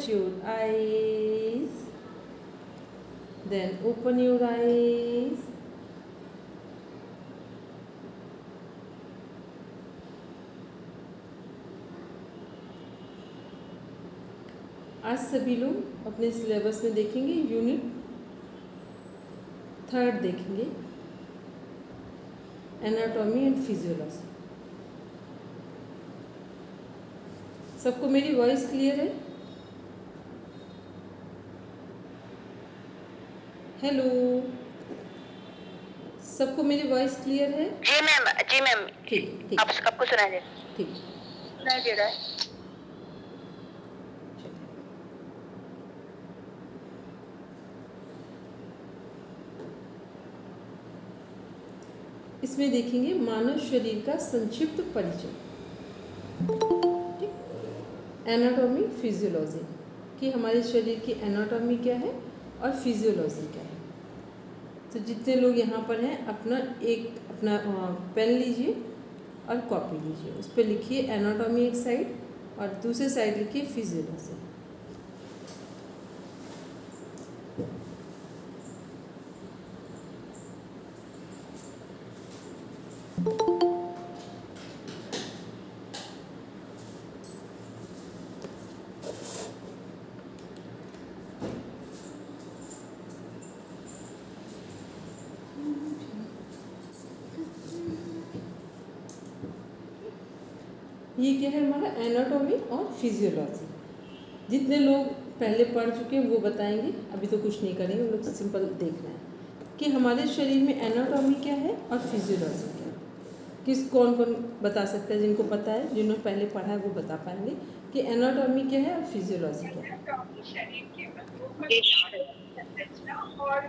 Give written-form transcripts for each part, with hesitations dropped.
shut your eyes, then open your eyes. आज सभी लोग अपने सिलेबस में देखेंगे यूनिट 3 देखेंगे, एनाटॉमी एंड फिजियोलॉजी। सबको मेरी वॉइस क्लियर है? हेलो, सबको मेरी वॉइस क्लियर है? जी मैम, जी मैम। ठीक, आपको सुनाई दे? ठीक, सुनाई दे रहा है। इसमें देखेंगे मानव शरीर का संक्षिप्त परिचय, ठीक, एनाटॉमी फिजियोलॉजी कि हमारे शरीर की एनाटॉमी क्या है और फिजियोलॉजी क्या है। तो जितने लोग यहाँ पर हैं अपना पेन लीजिए और कॉपी लीजिए, उस पर लिखिए एनाटॉमी एक साइड और दूसरे साइड लिखिए फिजियोलॉजी। ये क्या है हमारा एनाटॉमी और फिजियोलॉजी। जितने लोग पहले पढ़ चुके हैं वो बताएंगे, अभी तो कुछ नहीं करेंगे, हम लोग सिंपल देखना है कि हमारे शरीर में एनाटॉमी क्या है और फिजियोलॉजी क्या है। कौन कौन बता सकता है? जिनको पता है, जिन्होंने पहले पढ़ा है वो बता पाएंगे कि एनाटॉमी क्या है और फिजियोलॉजी क्या है। शरीर के संरचना और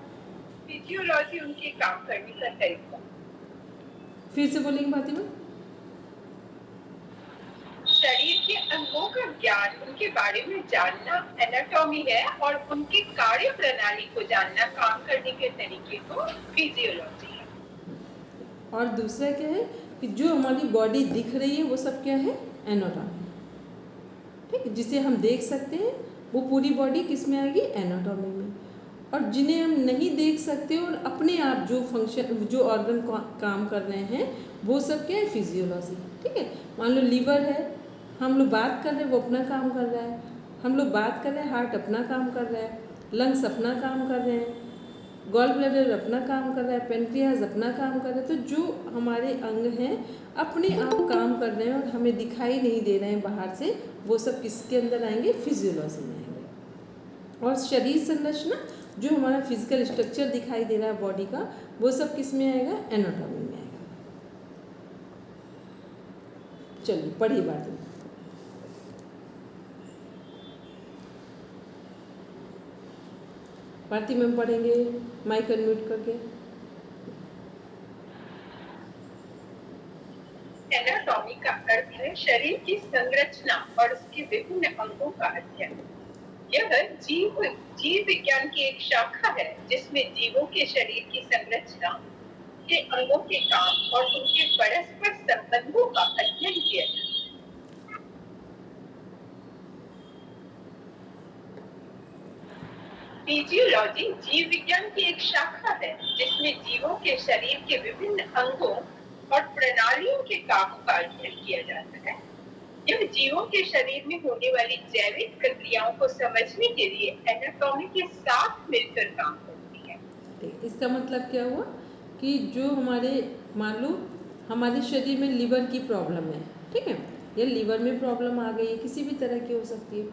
फिजियोलॉजी उनके काम करने का तरीका। फिर से बोलेंगे फातिमा? शरीर के अंगों का ज्ञान, उनके बारे में जानना एनाटॉमी है और उनकी कार्य प्रणाली को जानना, काम करने के तरीके को फिजियोलॉजी है। और दूसरा क्या है कि जो हमारी बॉडी दिख रही है वो सब क्या है? एनाटॉमी, ठीक, जिसे हम देख सकते हैं वो पूरी बॉडी किस में आएगी? एनाटॉमी में। और जिन्हें हम नहीं देख सकते और अपने आप जो फंक्शन, जो ऑर्गन काम कर रहे हैं वो सब क्या है? फिजियोलॉजी, ठीक है। मान लो लीवर है, हम लोग बात कर रहे हैं वो अपना काम कर रहा है, हम लोग बात कर रहे हैं हार्ट अपना काम कर रहा है, लंग्स अपना काम कर रहे हैं, गॉल ब्लैडर अपना काम कर रहा है, पेनक्रियाज अपना काम कर रहा है। तो जो हमारे अंग हैं अपने आप काम कर रहे हैं और हमें दिखाई नहीं दे रहे हैं बाहर से, वो सब किसके अंदर आएंगे? फिजियोलॉजी में आएंगे। और शरीर संरचना, जो हमारा फिजिकल स्ट्रक्चर दिखाई दे रहा है बॉडी का, वो सब किस में आएगा? एनाटॉमी में आएगा। चलिए पढ़िए बात में। भारती मैम पढ़ेंगे, माइक अनम्यूट करके। एनाटॉमी का अर्थ है शरीर की संरचना और उसके विभिन्न अंगों का अध्ययन। यह जीव विज्ञान की एक शाखा है जिसमें जीवों के शरीर की संरचना के अंगों के काम और उनके परस्पर संबंधों का अध्ययन किया जाता है। फिजियोलॉजी जीव विज्ञान की एक शाखा है जिसमें जीवों के शरीर के विभिन्न अंगों और प्रणालियों के कामों का अध्ययन किया जाता है। यह जीवों के शरीर में होने वाली जैविक प्रक्रियाओं को समझने के लिए एनाटॉमी के साथ मिलकर काम करती है। इसका मतलब क्या हुआ कि जो हमारे, मान लो हमारे शरीर में लीवर की प्रॉब्लम है, ठीक है, या लीवर में प्रॉब्लम आ गई है, किसी भी तरह की हो सकती है,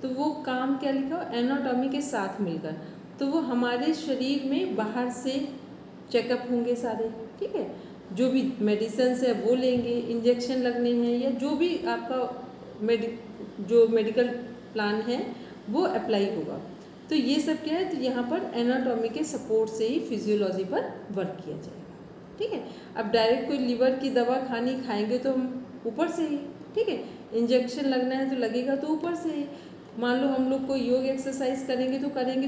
तो वो काम क्या लिखा हो? एनाटॉमी के साथ मिलकर। तो वो हमारे शरीर में बाहर से चेकअप होंगे सारे, ठीक है, जो भी मेडिसिन है वो लेंगे, इंजेक्शन लगने हैं या जो भी आपका जो मेडिकल प्लान है वो अप्लाई होगा। तो ये सब क्या है? तो यहाँ पर एनाटॉमी के सपोर्ट से ही फिजियोलॉजी पर वर्क किया जाएगा, ठीक है। अब डायरेक्ट कोई लीवर की दवा खाएंगे तो हम ऊपर से ही, ठीक है, इंजेक्शन लगना है तो लगेगा तो ऊपर से ही। मान लो हम लोग कोई योग एक्सरसाइज करेंगे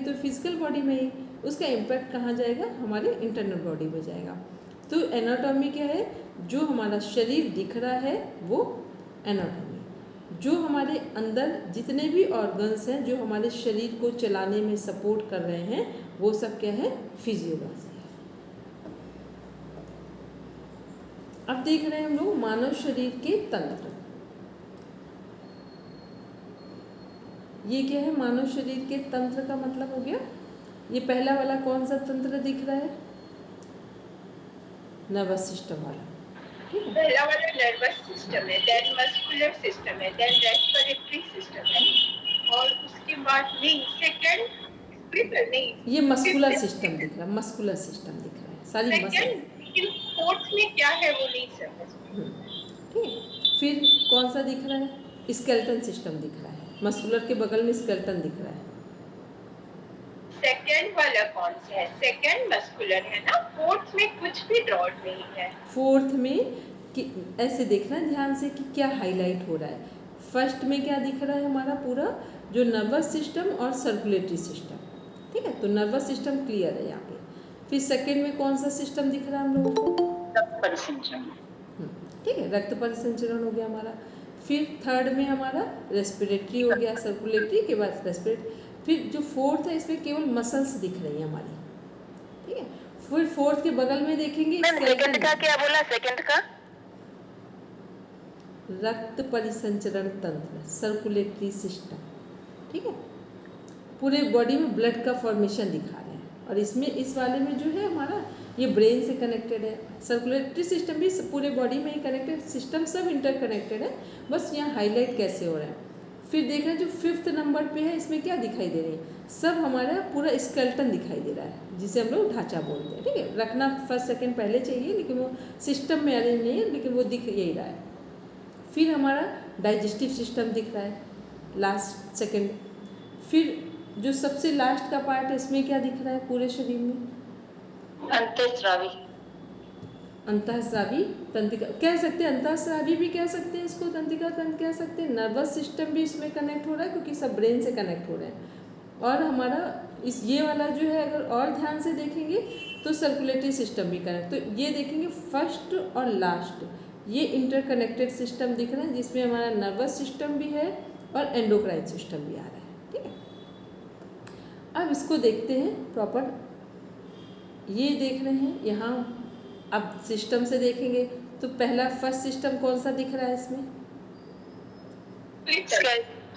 तो फिजिकल बॉडी में ही, उसका इम्पैक्ट कहाँ जाएगा? हमारे इंटरनल बॉडी में जाएगा। तो एनाटॉमी क्या है? जो हमारा शरीर दिख रहा है वो एनाटॉमी, जो हमारे अंदर जितने भी ऑर्गन्स हैं जो हमारे शरीर को चलाने में सपोर्ट कर रहे हैं वो सब क्या है, फिजियोलॉजी है। अब देख रहे हैं हम लोग मानव शरीर के तंत्र। ये क्या है, मानव शरीर के तंत्र का मतलब हो गया, ये पहला वाला कौन सा तंत्र दिख रहा है, नर्वस सिस्टम वाला, ठीक है। पहला वाला नर्वस सिस्टम है, देन मस्कुलर सिस्टम है, देन रेस्पिरेटरी सिस्टम है, और उसके बाद नहीं सेकंड स्पिरिचुअल नहीं, ये मस्कुलर सिस्टम दिख रहा है, मस्कुलर सिस्टम दिख रहा है, सारी मसल, लेकिन फोर्थ में क्या है वो नहीं समझ। ठीक है। फिर कौन सा दिख रहा है, स्केलेटन सिस्टम दिख रहा है, मस्कुलर के बगल में स्केलेटन दिख रहा है। सेकंड वाला कौन सा है, सेकंड मस्कुलर है ना, फोर्थ में कुछ भी ड्रॉट नहीं है। फोर्थ में कि ऐसे देखना ध्यान से कि क्या हाईलाइट हो रहा है। फर्स्ट में क्या दिख रहा है हमारा, पूरा जो नर्वस सिस्टम और सर्कुलेटरी सिस्टम, ठीक है, तो नर्वस सिस्टम क्लियर है यहाँ पे। फिर सेकंड में कौन सा सिस्टम दिख रहा है हम लोगों को, रक्त परिसंचरण, ठीक है, रक्त परिसंचरण हो गया हमारा। फिर थर्ड में हमारा रेस्पिरेटरी हो गया, सर्कुलेटरी के बाद रेस्पिरेटरी। फिर जो फोर्थ है इसमें केवल मसल्स दिख रही है हमारी, ठीक है। फिर फोर्थ के बगल में देखेंगे सेकंड का क्या बोला, सेकंड का रक्त परिसंचरण तंत्र, सर्कुलेटरी सिस्टम, ठीक है, पूरे बॉडी में ब्लड का फॉर्मेशन दिखा रहे हैं। और इसमें इस वाले में जो है हमारा ये ब्रेन से कनेक्टेड है, सर्कुलेटरी सिस्टम भी पूरे बॉडी में ही कनेक्टेड, सिस्टम सब इंटरकनेक्टेड है, बस यहाँ हाईलाइट कैसे हो रहा है। फिर देख रहे हैं जो फिफ्थ नंबर पे है इसमें क्या दिखाई दे रही है, सब हमारा पूरा स्केलेटन दिखाई दे रहा है, जिसे हम लोग ढांचा बोलते हैं, ठीक है। रखना फर्स्ट सेकंड पहले चाहिए, लेकिन वो सिस्टम में अरेंज नहीं है, लेकिन वो दिख यही रहा है। फिर हमारा डाइजेस्टिव सिस्टम दिख रहा है लास्ट सेकंड। फिर जो सबसे लास्ट का पार्ट है इसमें क्या दिख रहा है पूरे शरीर में, अंतःस्रावी, अंतःस्रावी तंत्रिका कह सकते हैं, अंतःस्रावी भी कह सकते हैं इसको, तंत्रिका तंत्र कह सकते हैं। नर्वस सिस्टम भी इसमें कनेक्ट हो रहा है क्योंकि सब ब्रेन से कनेक्ट हो रहे हैं। और हमारा इस ये वाला जो है अगर और ध्यान से देखेंगे तो सर्कुलेटरी सिस्टम भी कनेक्ट, तो ये देखेंगे फर्स्ट और लास्ट ये इंटरकनेक्टेड सिस्टम दिख रहे हैं, जिसमें हमारा नर्वस सिस्टम भी है और एंडोक्राइन सिस्टम भी आ रहा है, ठीक है। अब इसको देखते हैं प्रॉपर, ये देख रहे हैं यहाँ। अब सिस्टम से देखेंगे तो पहला फर्स्ट सिस्टम कौन सा दिख रहा है इसमें,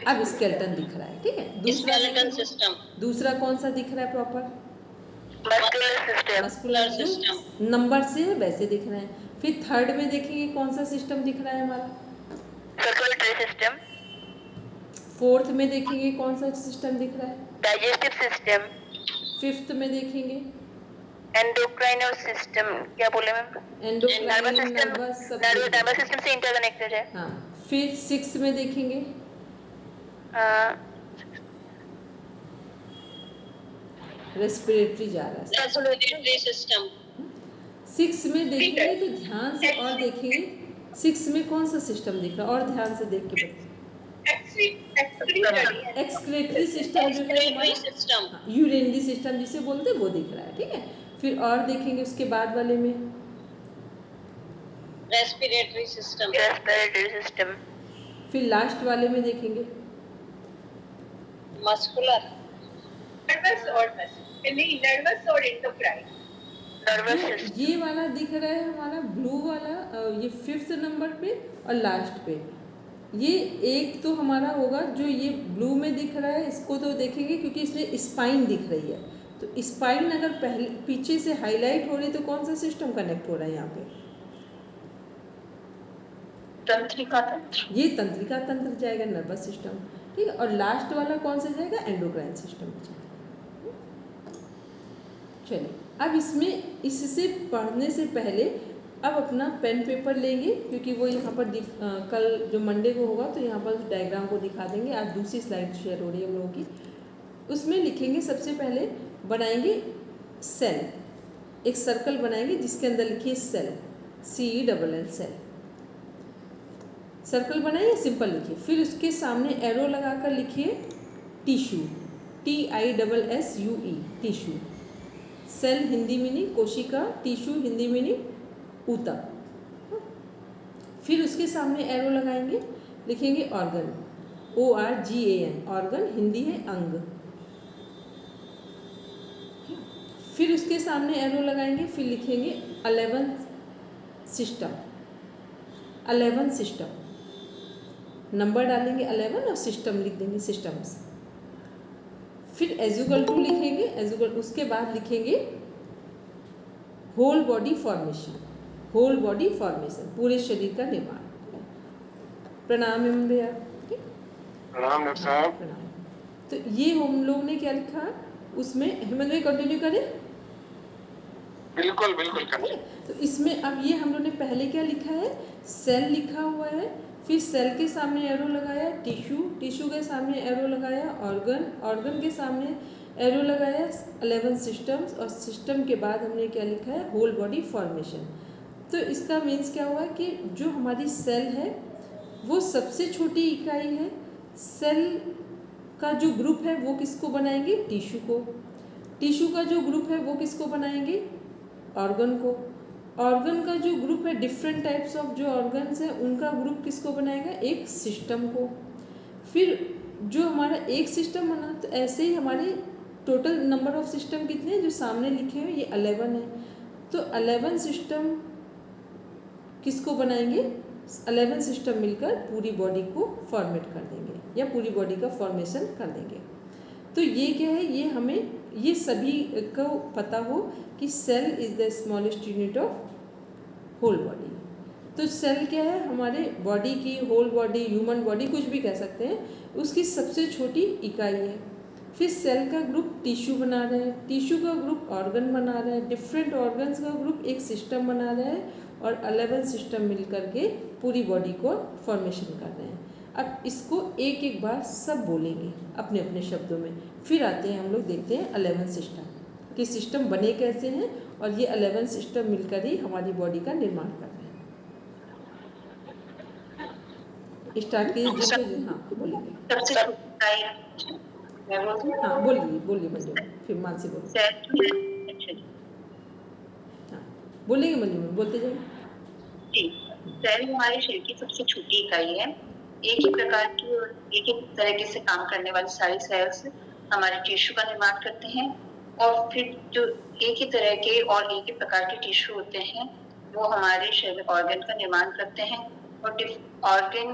अब स्केलेटन दिख रहा है, ठीक है। स्केलेटन सिस्टम, दूसरा कौन सा दिख रहा है proper, muscular system, muscular system number से है वैसे दिख रहे हैं। फिर थर्ड में देखेंगे कौन सा सिस्टम दिख रहा है हमारा, सर्कुलेटरी सिस्टम। फोर्थ में देखेंगे कौन सा सिस्टम दिख रहा है, डाइजेस्टिव सिस्टम। फिफ्थ में देखेंगे एंडोक्राइन सिस्टम, क्या बोले मैम, एंडोक्राइन, नर्वस सिस्टम से इंटरकनेक्टेड है। हाँ। फिर सिक्स में देखेंगे रेस्पिरेटरी जा रहा है, रेस्पिरेटरी सिस्टम। सिक्स में देखेंगे तो ध्यान से और देखेंगे सिक्स में कौन सा सिस्टम दिख रहा है, और ध्यान से देख के एक्सक्रीटरी सिस्टम जो है हमारा, यूरिनरी सिस्टम जिसे बोलते हैं वो दिख रहा है, ठीक है। फिर और देखेंगे उसके बाद वाले में रेस्पिरेटरी सिस्टम, रेस्पिरेटरी सिस्टम। फिर लास्ट वाले में देखेंगे मस्कुलर, नर्वस और एंडोक्राइन। ये वाला दिख रहा है हमारा ब्लू वाला, ये फिफ्थ नंबर पे और लास्ट पे। ये एक तो हमारा होगा जो ये ब्लू में दिख रहा है, इसको तो देखेंगे क्योंकि इसमें स्पाइन दिख रही है, तो स्पाइन अगर पहले पीछे से हाईलाइट हो रही तो कौन सा सिस्टम कनेक्ट हो रहा है यहाँ पे, तंत्रिका तंत्र, ये तंत्रिका तंत्र जाएगा, नर्वस सिस्टम, ठीक है। और लास्ट वाला कौन सा जाएगा, एंडोक्राइन सिस्टम जाएगा। चलिए अब इसमें इससे पढ़ने से पहले अब अपना पेन पेपर लेंगे, क्योंकि वो यहाँ पर कल जो मंडे को होगा तो यहाँ पर उस डायग्राम को दिखा देंगे। आज दूसरी स्लाइड शेयर हो रही है हम लोगों की, उसमें लिखेंगे सबसे पहले, बनाएंगे सेल, एक सर्कल बनाएंगे जिसके अंदर लिखिए सेल, CELL सेल, सर्कल बनाइए, सिंपल लिखिए। फिर उसके सामने एरो लगाकर लिखिए tissue, TISSUE tissue. Cell Hindi meaning कोशिका, टिश्यू हिंदी मीनिंग ऊतक। फिर उसके सामने एरो लगाएंगे, लिखेंगे ऑर्गन, ORGAN, ऑर्गन हिंदी है अंग। फिर उसके सामने एरो लगाएंगे, फिर लिखेंगे 11 सिस्टम, 11 सिस्टम, नंबर डालेंगे 11 और सिस्टम लिख देंगे, सिस्टम्स। फिर एजुगल टू लिखेंगे, एजुगल उसके बाद लिखेंगे whole body formation, whole body formation, पूरे शरीर का निर्माण। प्रणाम एवं भैया, ठीक, प्रणाम डॉक्टर साहब। प्रणाम। तो ये हम लोग ने क्या लिखा उसमें, हेमंत भाई कंटिन्यू करें? बिल्कुल बिल्कुल ठीक है। तो इसमें अब ये हम लोग ने पहले क्या लिखा है, सेल लिखा हुआ है, फिर सेल के सामने एरो लगाया, टिश्यू, टिश्यू के सामने एरो लगाया, ऑर्गन, ऑर्गन के सामने एरो लगाया, 11 सिस्टम्स, और सिस्टम के बाद हमने क्या लिखा है, होल बॉडी फॉर्मेशन। तो इसका मीन्स क्या हुआ कि जो हमारी सेल है वो सबसे छोटी इकाई है। सेल का जो ग्रुप है वो किसको बनाएंगे, टिश्यू को। टिश्यू का जो ग्रुप है वो किसको बनाएंगे, ऑर्गन को। ऑर्गन का जो ग्रुप है, डिफरेंट टाइप्स ऑफ जो ऑर्गन्स हैं उनका ग्रुप किसको बनाएगा, एक सिस्टम को। फिर जो हमारा एक सिस्टम बना, तो ऐसे ही हमारे टोटल नंबर ऑफ सिस्टम कितने हैं जो सामने लिखे हुए, ये 11 है। तो 11 सिस्टम किसको बनाएंगे, 11 सिस्टम मिलकर पूरी बॉडी को फॉर्मेट कर देंगे या पूरी बॉडी का फॉर्मेशन कर देंगे। तो ये क्या है, ये हमें ये सभी को पता हो कि cell is the smallest unit of whole body. तो सेल क्या है, हमारे बॉडी की, होल बॉडी, ह्यूमन बॉडी, कुछ भी कह सकते हैं, उसकी सबसे छोटी इकाई है। फिर सेल का ग्रुप टिश्यू बना रहे हैं, टिश्यू का ग्रुप ऑर्गन बना रहे हैं, डिफरेंट ऑर्गन्स का ग्रुप एक सिस्टम बना रहे हैं, और 11 सिस्टम मिल करके पूरी बॉडी को फॉर्मेशन कर रहे हैं। अब इसको एक एक बार सब बोलेंगे अपने अपने शब्दों में, फिर आते हैं हम लोग देखते हैं 11 सिस्टम कि सिस्टम बने कैसे हैं, और ये 11 सिस्टम मिलकर ही हमारी बॉडी का निर्माण कर रहे हैं। स्टार्ट कीजिए। हाँ बोलिए, हाँ बोलिए बोलिए मंजू, फिर मानसी बोलिए। हाँ बोलेंगे मंजू में, बोलते जाइए। सेल हमारे शरीर की सबसे छोटी इकाई है। एक ही प्रकार की और एक ही तरीके से काम करने वाली सारी सेल्स हमारे टिश्यू का निर्माण करते हैं, और फिर जो एक ही तरह के और एक ही प्रकार के टिश्यू होते हैं वो हमारे शरीर में ऑर्गन का निर्माण करते हैं, और ऑर्गन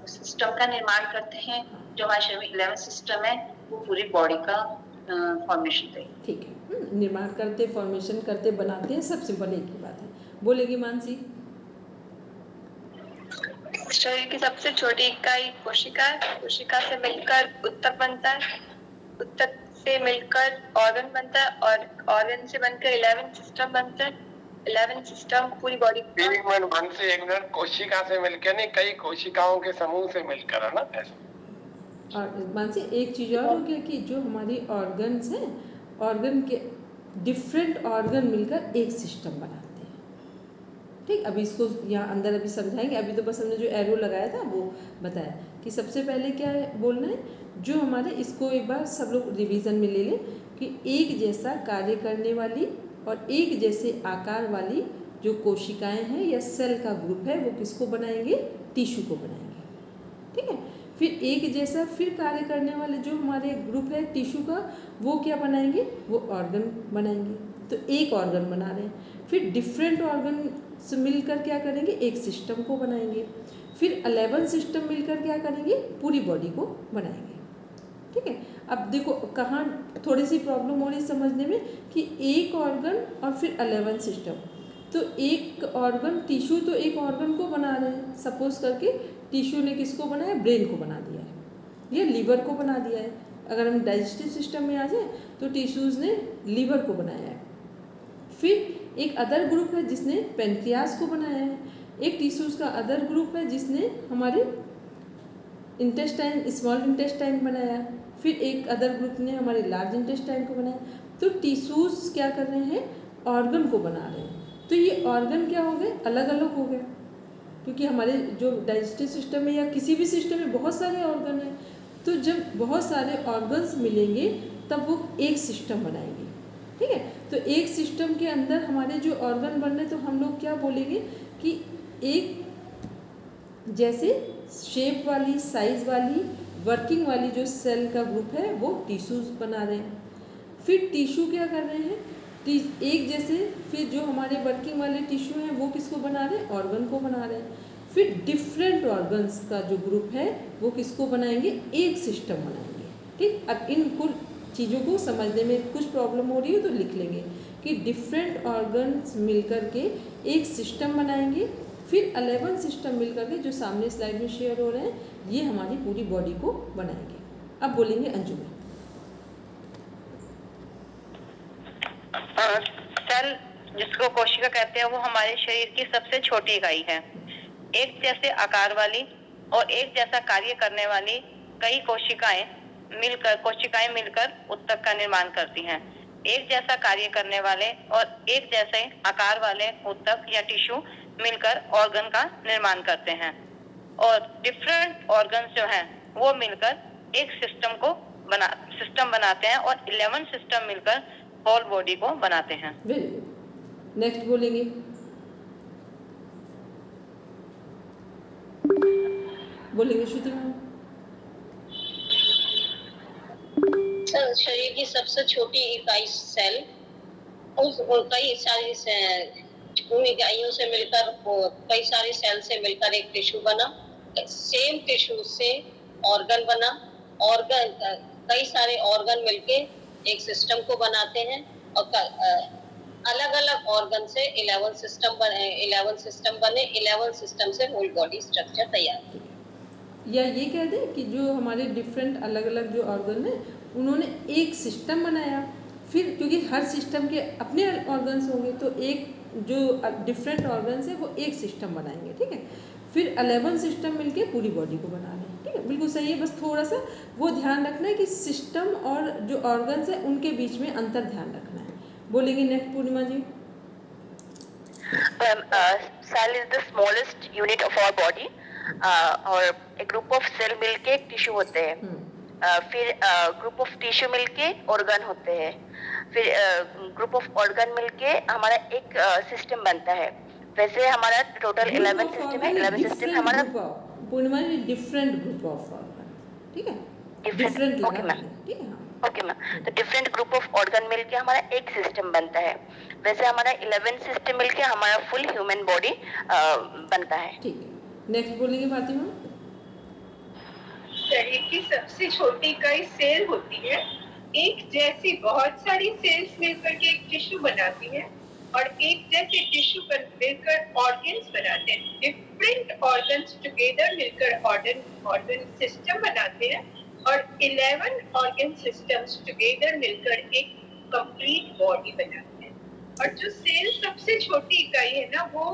सिस्टम का निर्माण करते हैं। जो हमारे शरीर में 11 सिस्टम है वो पूरी बॉडी का फॉर्मेशन है। ठीक है, निर्माण करते, फॉर्मेशन करते, बनाते हैं, सब सिंपल एक ही बात है। बोलेगी मानसी। शरीर की सबसे छोटी इकाई कोशिका, कोशिका से मिलकर उत्तक बनता है, उत्तक से मिलकर ऑर्गन बनता है, और ऑर्गन से बनकर 11 सिस्टम बनता है। 11 सिस्टम पूरी बॉडी। एक मिनट, कोशिका से मिलकर नहीं, कई कोशिकाओं के समूह से मिलकर, है ना ऐसा। और मानसी एक चीज़ और हो गया कि जो हमारी ऑर्गन्स हैं, ऑर्गन के डिफरेंट ऑर्गन मिलकर एक सिस्टम बनाते हैं। ठीक, अभी इसको यहाँ अंदर अभी समझाएंगे। अभी तो बस हमने जो एरो लगाया था वो बताया कि सबसे पहले क्या है बोलना है, जो हमारे, इसको एक बार सब लोग रिवीजन में ले लें कि एक जैसा कार्य करने वाली और एक जैसे आकार वाली जो कोशिकाएं हैं या सेल का ग्रुप है वो किसको बनाएंगे, टिश्यू को बनाएंगे। ठीक है, फिर एक जैसा फिर कार्य करने वाले जो हमारे ग्रुप है टिश्यू का, वो क्या बनाएंगे, वो ऑर्गन बनाएंगे। तो एक ऑर्गन बना रहे हैं। फिर डिफरेंट ऑर्गन से मिलकर क्या करेंगे, एक सिस्टम को बनाएंगे। फिर 11 सिस्टम मिलकर क्या करेंगे, पूरी बॉडी को बनाएंगे। ठीक है, अब देखो कहाँ थोड़ी सी प्रॉब्लम हो रही समझने में कि एक ऑर्गन और फिर 11 सिस्टम। तो एक ऑर्गन, टिश्यू तो एक ऑर्गन को बना रहे हैं, सपोज करके टिश्यू ने किसको बनाया, ब्रेन को बना दिया है, या लीवर को बना दिया है। अगर हम डाइजेस्टिव सिस्टम में आ जाए तो टिश्यूज़ ने लीवर को बनाया है। फिर एक अदर ग्रुप है जिसने पेनक्रियास को बनाया है। एक टिश्यूज़ का अदर ग्रुप है जिसने हमारे इंटेस्टाइन, स्मॉल इंटेस्टाइन बनाया। फिर एक अदर ग्रुप ने हमारे लार्ज इंटेस्टाइन को बनाया। तो टिश्यूज़ क्या कर रहे हैं, ऑर्गन को बना रहे हैं। तो ये ऑर्गन क्या हो गए, अलग अलग हो गए, क्योंकि हमारे जो डाइजेस्टिव सिस्टम में या किसी भी सिस्टम में बहुत सारे ऑर्गन हैं। तो जब बहुत सारे ऑर्गन्स मिलेंगे तब वो एक सिस्टम बनाएंगे। ठीक है, तो एक सिस्टम के अंदर हमारे जो ऑर्गन बन रहे, तो हम लोग क्या बोलेंगे कि एक जैसे शेप वाली, साइज वाली, वर्किंग वाली जो सेल का ग्रुप है वो टिश्यूज बना रहे हैं। फिर टिश्यू क्या कर रहे हैं, एक जैसे, फिर जो हमारे वर्किंग वाले टिश्यू हैं वो किसको बना रहे हैं, ऑर्गन को बना रहे हैं। फिर डिफरेंट ऑर्गन्स का जो ग्रुप है वो किसको बनाएंगे, एक सिस्टम बनाएंगे। ठीक, अब इन कुल चीज़ों को समझने में कुछ प्रॉब्लम हो रही है तो लिख लेंगे कि डिफरेंट ऑर्गन्स मिलकर के एक सिस्टम बनाएंगे। फिर 11 सिस्टम मिलकर के जो सामने स्लाइड में शेयर हो रहे हैं ये हमारी पूरी बॉडी को बनाएंगे। अब बोलेंगे अंजू में। सेल, जिसको कोशिका कहते हैं, वो हमारे शरीर की सबसे छोटी इकाई है। एक जैसे आकार वाली और एक जैसा कार्य करने वाली कई कोशिकाएं मिलकर ऊतक का निर्माण करती हैं। एक जैसा कार्य करने वाले और एक जैसे आकार वाले ऊतक या टिश्यू मिलकर ऑर्गन का निर्माण करते हैं, और डिफरेंट ऑर्गन्स जो हैं वो मिलकर एक सिस्टम बनाते हैं, और 11 सिस्टम मिलकर होल बॉडी को बनाते हैं। Very good. नेक्स्ट बोलेंगे। बोलेंगे श्रुति मैम। शरीर की सबसे छोटी इकाई सेल, कई सारी उन इकाइयों से मिलकर, कई सारी सेल से मिलकर एक टिश्यू बना। सेम टिश्यू से ऑर्गन बना। ऑर्गन, कई सारे ऑर्गन मिलके एक सिस्टम को बनाते हैं, और अलग अलग ऑर्गन से 11 सिस्टम बने। 11 सिस्टम से होल बॉडी स्ट्रक्चर तैयार। या ये कह दें कि जो हमारे डिफरेंट अलग अलग जो ऑर्गन है उन्होंने एक सिस्टम बनाया। फिर क्योंकि हर सिस्टम के अपने ऑर्गन्स होंगे तो एक जो डिफरेंट ऑर्गन्स है वो एक सिस्टम बनाएंगे। ठीक है, फिर 11 सिस्टम मिलके पूरी बॉडी को बना रहे हैं। ठीक है, बिल्कुल सही है। बस थोड़ा सा वो ध्यान रखना है कि सिस्टम और जो ऑर्गन्स है उनके बीच में अंतर ध्यान रखना है। बोलेंगे next Purnima ji. Cell is the smallest unit of our body, और एक ग्रुप ऑफ सेल मिलके एक टिश्यू होते हैं। फिर ग्रुप ऑफ टिश्यू मिलके ऑर्गन होते हैं। फिर ग्रुप ऑफ ऑर्गन मिलके हमारा एक सिस्टम बनता है। वैसे हमारा टोटल 11 सिस्टम है। 11 सिस्टम हमारा पूर्णिमा जी डिफरेंट ग्रुप ऑफ ऑर्गन। ठीक है, डिफरेंट ओके मैम। ठीक है, ओके मैम। तो डिफरेंट ग्रुप ऑफ ऑर्गन मिलके हमारा एक सिस्टम बनता है। वैसे हमारा 11 सिस्टम मिलके हमारा फुल ह्यूमन बॉडी बनता है। ठीक है, नेक्स्ट बोलेंगे भारती मैम। शरीर की सबसे छोटी इकाई सेल होती है। एक जैसी बहुत सारी सेल्स मिलकर के एक टिश्यू बनाती है, और एक जैसे टिश्यू पर मिलकर ऑर्गन्स बनाते हैं। डिफरेंट ऑर्गन्स टुगेदर मिलकर ऑर्गन सिस्टम बनाते हैं, और 11 ऑर्गन सिस्टम्स टुगेदर मिलकर एक कंप्लीट बॉडी बनाते हैं। और जो सेल सबसे छोटी इकाई है ना, वो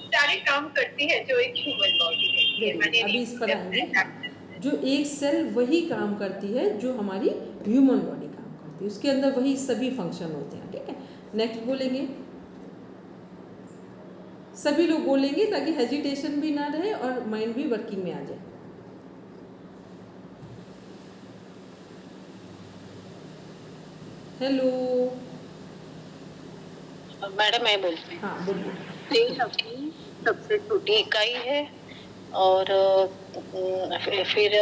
सारे काम करती है जो एक ह्यूमन बॉडी है। अभी इस पर आएंगे। जो एक सेल वही काम करती है जो हमारी ह्यूमन बॉडी काम करती है, उसके अंदर वही सभी फंक्शन होते हैं। ठीक है, नेक्स्ट बोलेंगे। सभी लोग बोलेंगे ताकि हेजिटेशन भी ना रहे और माइंड भी वर्किंग में आ जाए। हेलो मैडम, मैं बोलती हूँ। हाँ बोलिए। सेल अपनी सबसे छोटी इकाई है, और फिर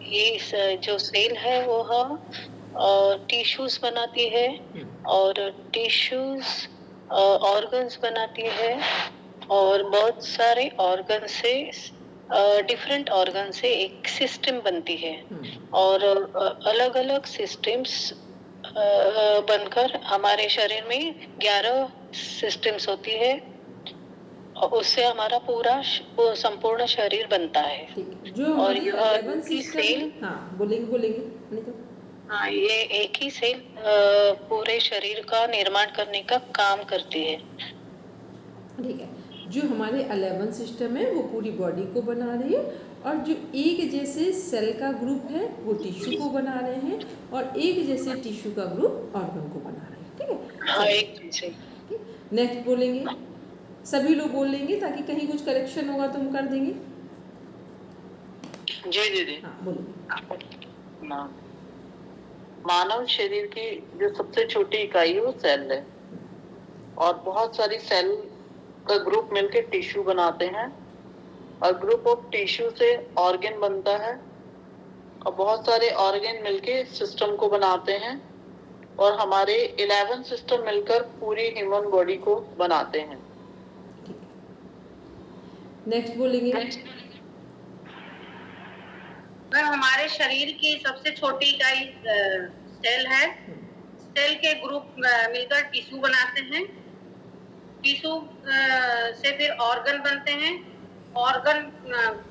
ये जो सेल है वो टिश्यूज बनाती है, और टिश्यूज ऑर्गन्स बनाती है, और बहुत सारे ऑर्गन से डिफरेंट ऑर्गन से एक सिस्टम बनती है, और अलग अलग सिस्टम्स बनकर हमारे शरीर में 11 सिस्टम्स होती है, और उससे हमारा पूरा संपूर्ण शरीर बनता है। जो और ये सेल, हाँ बोलेंगे हाँ, ये एक ही सेल पूरे शरीर का निर्माण करने का काम करती है। ठीक है, जो हमारे 11 सिस्टम है वो पूरी बॉडी को बना रही है, और जो एक जैसे सेल का ग्रुप है वो टिश्यू को बना रहे हैं, और एक जैसे टिश्यू का ग्रुप ऑर्गन को बना रहे हैं। ठीक है, हाँ, एक जैसे। नेक्स्ट बोलेंगे। सभी लोग बोलेंगे ताकि कहीं कुछ करेक्शन होगा तो हम कर देंगे। जी जी जी। हाँ बोलिए। मानव शरीर की जो सबसे छोटी इकाई है वो सेल है, और बहुत सारी सेल का ग्रुप मिलकर टिश्यू बनाते हैं, और ग्रुप ऑफ टिश्यू से ऑर्गन बनता है और बहुत सारे ऑर्गन मिलके सिस्टम को बनाते हैं और हमारे 11 सिस्टम मिलकर पूरी ह्यूमन बॉडी को बनाते हैं। नेक्स्ट बोलेंगे। हमारे शरीर की सबसे छोटी इकाई सेल है। सेल के ग्रुप मिलकर टिश्यू बनाते हैं। टिश्यू से फिर ऑर्गन बनते हैं। ऑर्गन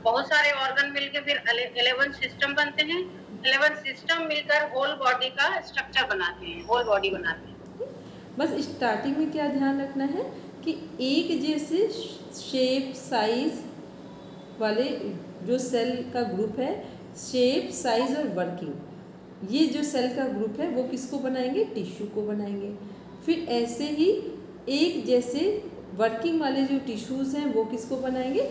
बहुत सारे ऑर्गन मिलकर फिर 11 सिस्टम बनते हैं। 11 सिस्टम मिलकर होल बॉडी का स्ट्रक्चर बनाते हैं, होल बॉडी बनाते हैं। बस स्टार्टिंग में क्या ध्यान रखना है कि एक जैसे शेप साइज वाले जो सेल का ग्रुप है, शेप साइज और वर्किंग, ये जो सेल का ग्रुप है वो किसको बनाएंगे? टिश्यू को बनाएंगे। फिर ऐसे ही एक जैसे वर्किंग वाले जो टिश्यूज़ हैं वो किसको बनाएंगे?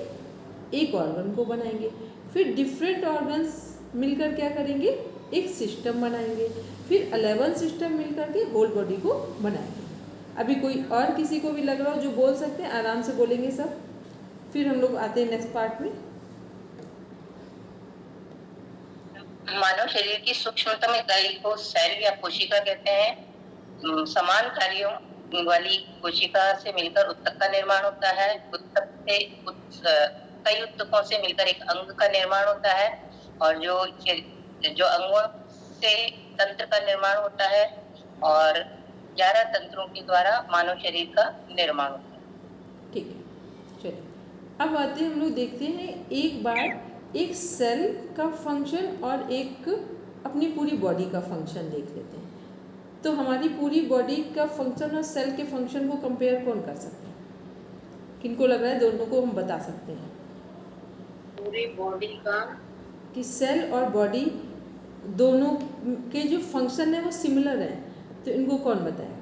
एक ऑर्गन को बनाएंगे। फिर डिफरेंट ऑर्गन्स मिलकर क्या करेंगे? एक सिस्टम बनाएंगे। फिर 11 सिस्टम मिलकर के होल बॉडी को बनाएंगे। अभी कोई और किसी को भी लग रहा हो जो बोल सकते हैं, आराम से बोलेंगे सब। फिर हम लोग आते हैं नेक्स्ट पार्ट में। मानव शरीर की सूक्ष्मतम इकाई को सेल या कोशिका कहते हैं। समान कार्यों वाली कोशिका से मिलकर उत्तक का निर्माण होता है। उत्तक से कई उत्तकों से मिलकर एक अंग का निर्माण होता है और जो अंगों से तंत्र का निर्माण होता है और 11 तंत्रों के द्वारा मानव शरीर का निर्माण होता है। ठीक है, चलिए अब आते हैं, हम लोग देखते हैं एक बार एक सेल का फंक्शन और एक अपनी पूरी बॉडी का फंक्शन देख लेते हैं। तो हमारी पूरी बॉडी का फंक्शन और सेल के फंक्शन को कंपेयर कौन कर सकते हैं? किनको लग रहा है दोनों को हम बता सकते हैं? पूरी बॉडी का कि सेल और बॉडी दोनों के जो फंक्शन है वो सिमिलर है, तो इनको कौन बताएगा?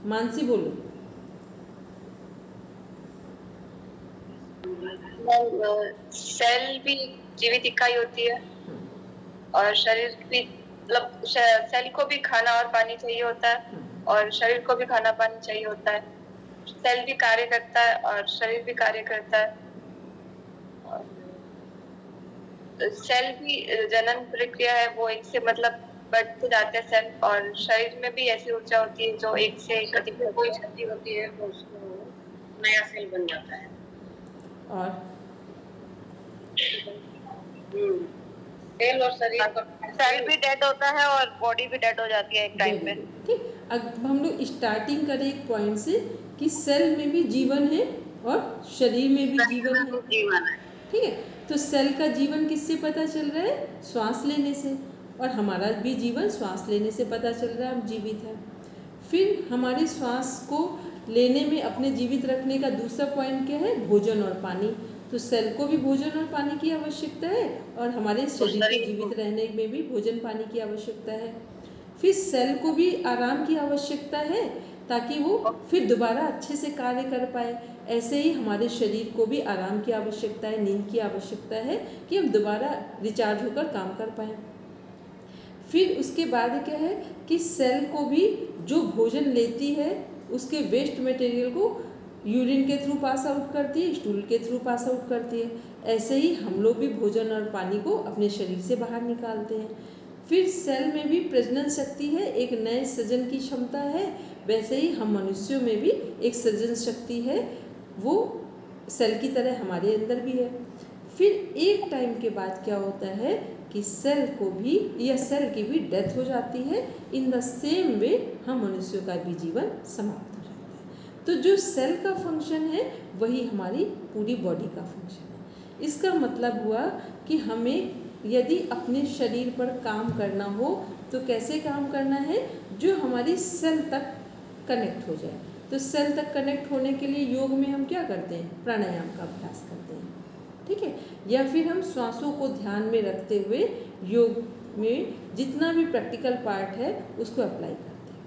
मानसी बोलो। सेल भी जीवित इकाई होती है और शरीर भी, मतलब सेल को भी खाना और पानी चाहिए होता है और शरीर को भी खाना पानी चाहिए होता है। सेल भी कार्य करता है और शरीर भी कार्य करता है। सेल भी जनन प्रक्रिया है, वो एक से मतलब बढ़ते जाते हैं सेल, और शरीर में भी ऐसी ऊर्जा होती है जो एक से एक अधिक कोई क्षति होती है तो उसको नया सेल बन जाता है। और सेल और शरीर का सेल भी डेड होता है और बॉडी भी डेड हो जाती है एक टाइम पे। ठीक, अब हम लोग स्टार्टिंग करें एक पॉइंट से कि सेल में भी जीवन है और शरीर में भी जीवन है। ठीक है, तो सेल का जीवन किससे पता चल रहा है? श्वास लेने से। और हमारा भी जीवन श्वास लेने से पता चल रहा है, हम जीवित हैं। फिर हमारे श्वास को लेने में, अपने जीवित रखने का दूसरा पॉइंट क्या है? भोजन और पानी। तो सेल को भी भोजन और पानी की आवश्यकता है और हमारे शरीर के जीवित रहने में भी भोजन पानी की आवश्यकता है। फिर सेल को भी आराम की आवश्यकता है ताकि वो फिर दोबारा अच्छे से कार्य कर पाए। ऐसे ही हमारे शरीर को भी आराम की आवश्यकता है, नींद की आवश्यकता है कि हम दोबारा रिचार्ज होकर काम कर पाएँ। फिर उसके बाद क्या है कि सेल को भी जो भोजन लेती है उसके वेस्ट मटेरियल को यूरिन के थ्रू पास आउट करती है, स्टूल के थ्रू पास आउट करती है। ऐसे ही हम लोग भी भोजन और पानी को अपने शरीर से बाहर निकालते हैं। फिर सेल में भी प्रजनन शक्ति है, एक नए सृजन की क्षमता है। वैसे ही हम मनुष्यों में भी एक सृजन शक्ति है, वो सेल की तरह हमारे अंदर भी है। फिर एक टाइम के बाद क्या होता है कि सेल को भी या सेल की भी डेथ हो जाती है। इन द सेम वे हम मनुष्यों का भी जीवन समाप्त हो जाता है। तो जो सेल का फंक्शन है वही हमारी पूरी बॉडी का फंक्शन है। इसका मतलब हुआ कि हमें यदि अपने शरीर पर काम करना हो तो कैसे काम करना है? जो हमारी सेल तक कनेक्ट हो जाए। तो सेल तक कनेक्ट होने के लिए योग में हम क्या करते हैं? प्राणायाम का अभ्यास करते हैं। ठीक है, या फिर हम श्वासों को ध्यान में रखते हुए योग में जितना भी प्रैक्टिकल पार्ट है उसको अप्लाई करते हैं।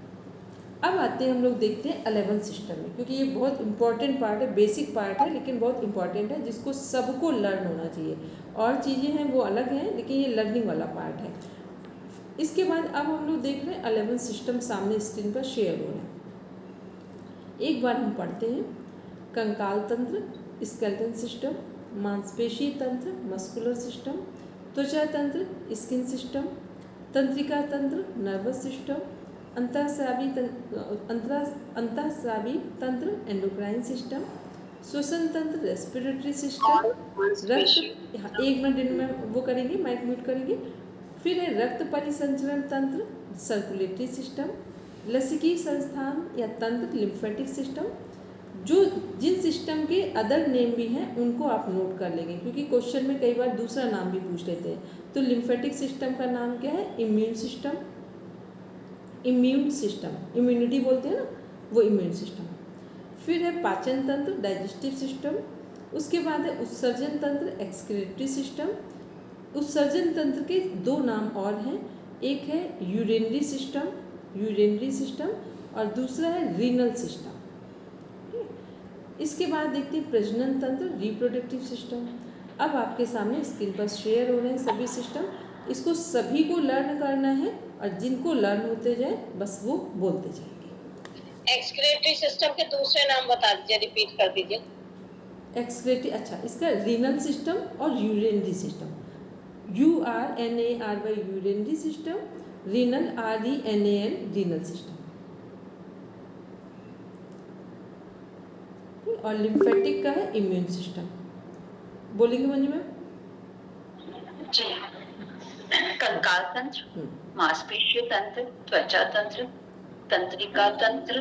अब आते हैं, हम लोग देखते हैं 11 सिस्टम में, क्योंकि ये बहुत इंपॉर्टेंट पार्ट है, बेसिक पार्ट है लेकिन बहुत इंपॉर्टेंट है, जिसको सबको लर्न होना चाहिए। और चीज़ें हैं वो अलग हैं लेकिन ये लर्निंग वाला पार्ट है। इसके बाद अब हम लोग देख रहे हैं 11 सिस्टम सामने स्क्रीन पर शेयर हो रहे हैं। एक बार हम पढ़ते हैं। कंकाल तंत्र, स्केलेटन सिस्टम, मांसपेशी तंत्र, मस्कुलर सिस्टम, त्वचा तंत्र, स्किन सिस्टम, तंत्रिका तंत्र, नर्वस सिस्टम, अंतःस्रावी तंत्र, एंडोक्राइन सिस्टम, श्वसन तंत्र, रेस्पिरेटरी सिस्टम, रक्त, 1 मिनट में वो करेंगे, माइक म्यूट करेंगे। फिर है रक्त परिसंचरण तंत्र, सर्कुलेटरी सिस्टम, लसिकी संस्थान या तंत्र, लिम्फेटिक सिस्टम। जो जिन सिस्टम के अदर नेम भी हैं उनको आप नोट कर लेंगे, क्योंकि क्वेश्चन में कई बार दूसरा नाम भी पूछ लेते हैं। तो लिम्फेटिक सिस्टम का नाम क्या है? Immune system. Immune system, immunity बोलते हैं ना, वो इम्यून सिस्टम। फिर है पाचन तंत्र, डाइजेस्टिव सिस्टम। उसके बाद है उत्सर्जन तंत्र, एक्सक्रीटरी सिस्टम। उत्सर्जन तंत्र के 2 नाम और हैं, एक है यूरिनरी सिस्टम और दूसरा है रीनल सिस्टम। इसके बाद देखते हैं प्रजनन तंत्र, रिप्रोडक्टिव सिस्टम। अब आपके सामने स्क्रीन पर शेयर हो रहे हैं सभी सिस्टम। इसको सभी को लर्न करना है और जिनको लर्न होते जाए बस वो बोलते जाएंगे। एक्सक्रीटरी सिस्टम के दूसरे नाम बता दीजिए, रिपीट कर दीजिए। एक्सक्रीटरी, अच्छा, इसका रीनल सिस्टम और urinary system. URNARY urinary system, renal RENAL renal system. और लिम्फेटिक का है इम्यून सिस्टम। बोलेंगे मंजू मैम? जी। कंकाल तंत्र, मांसपेशीय तंत्र, त्वचा तंत्र, तंत्रिका तंत्र,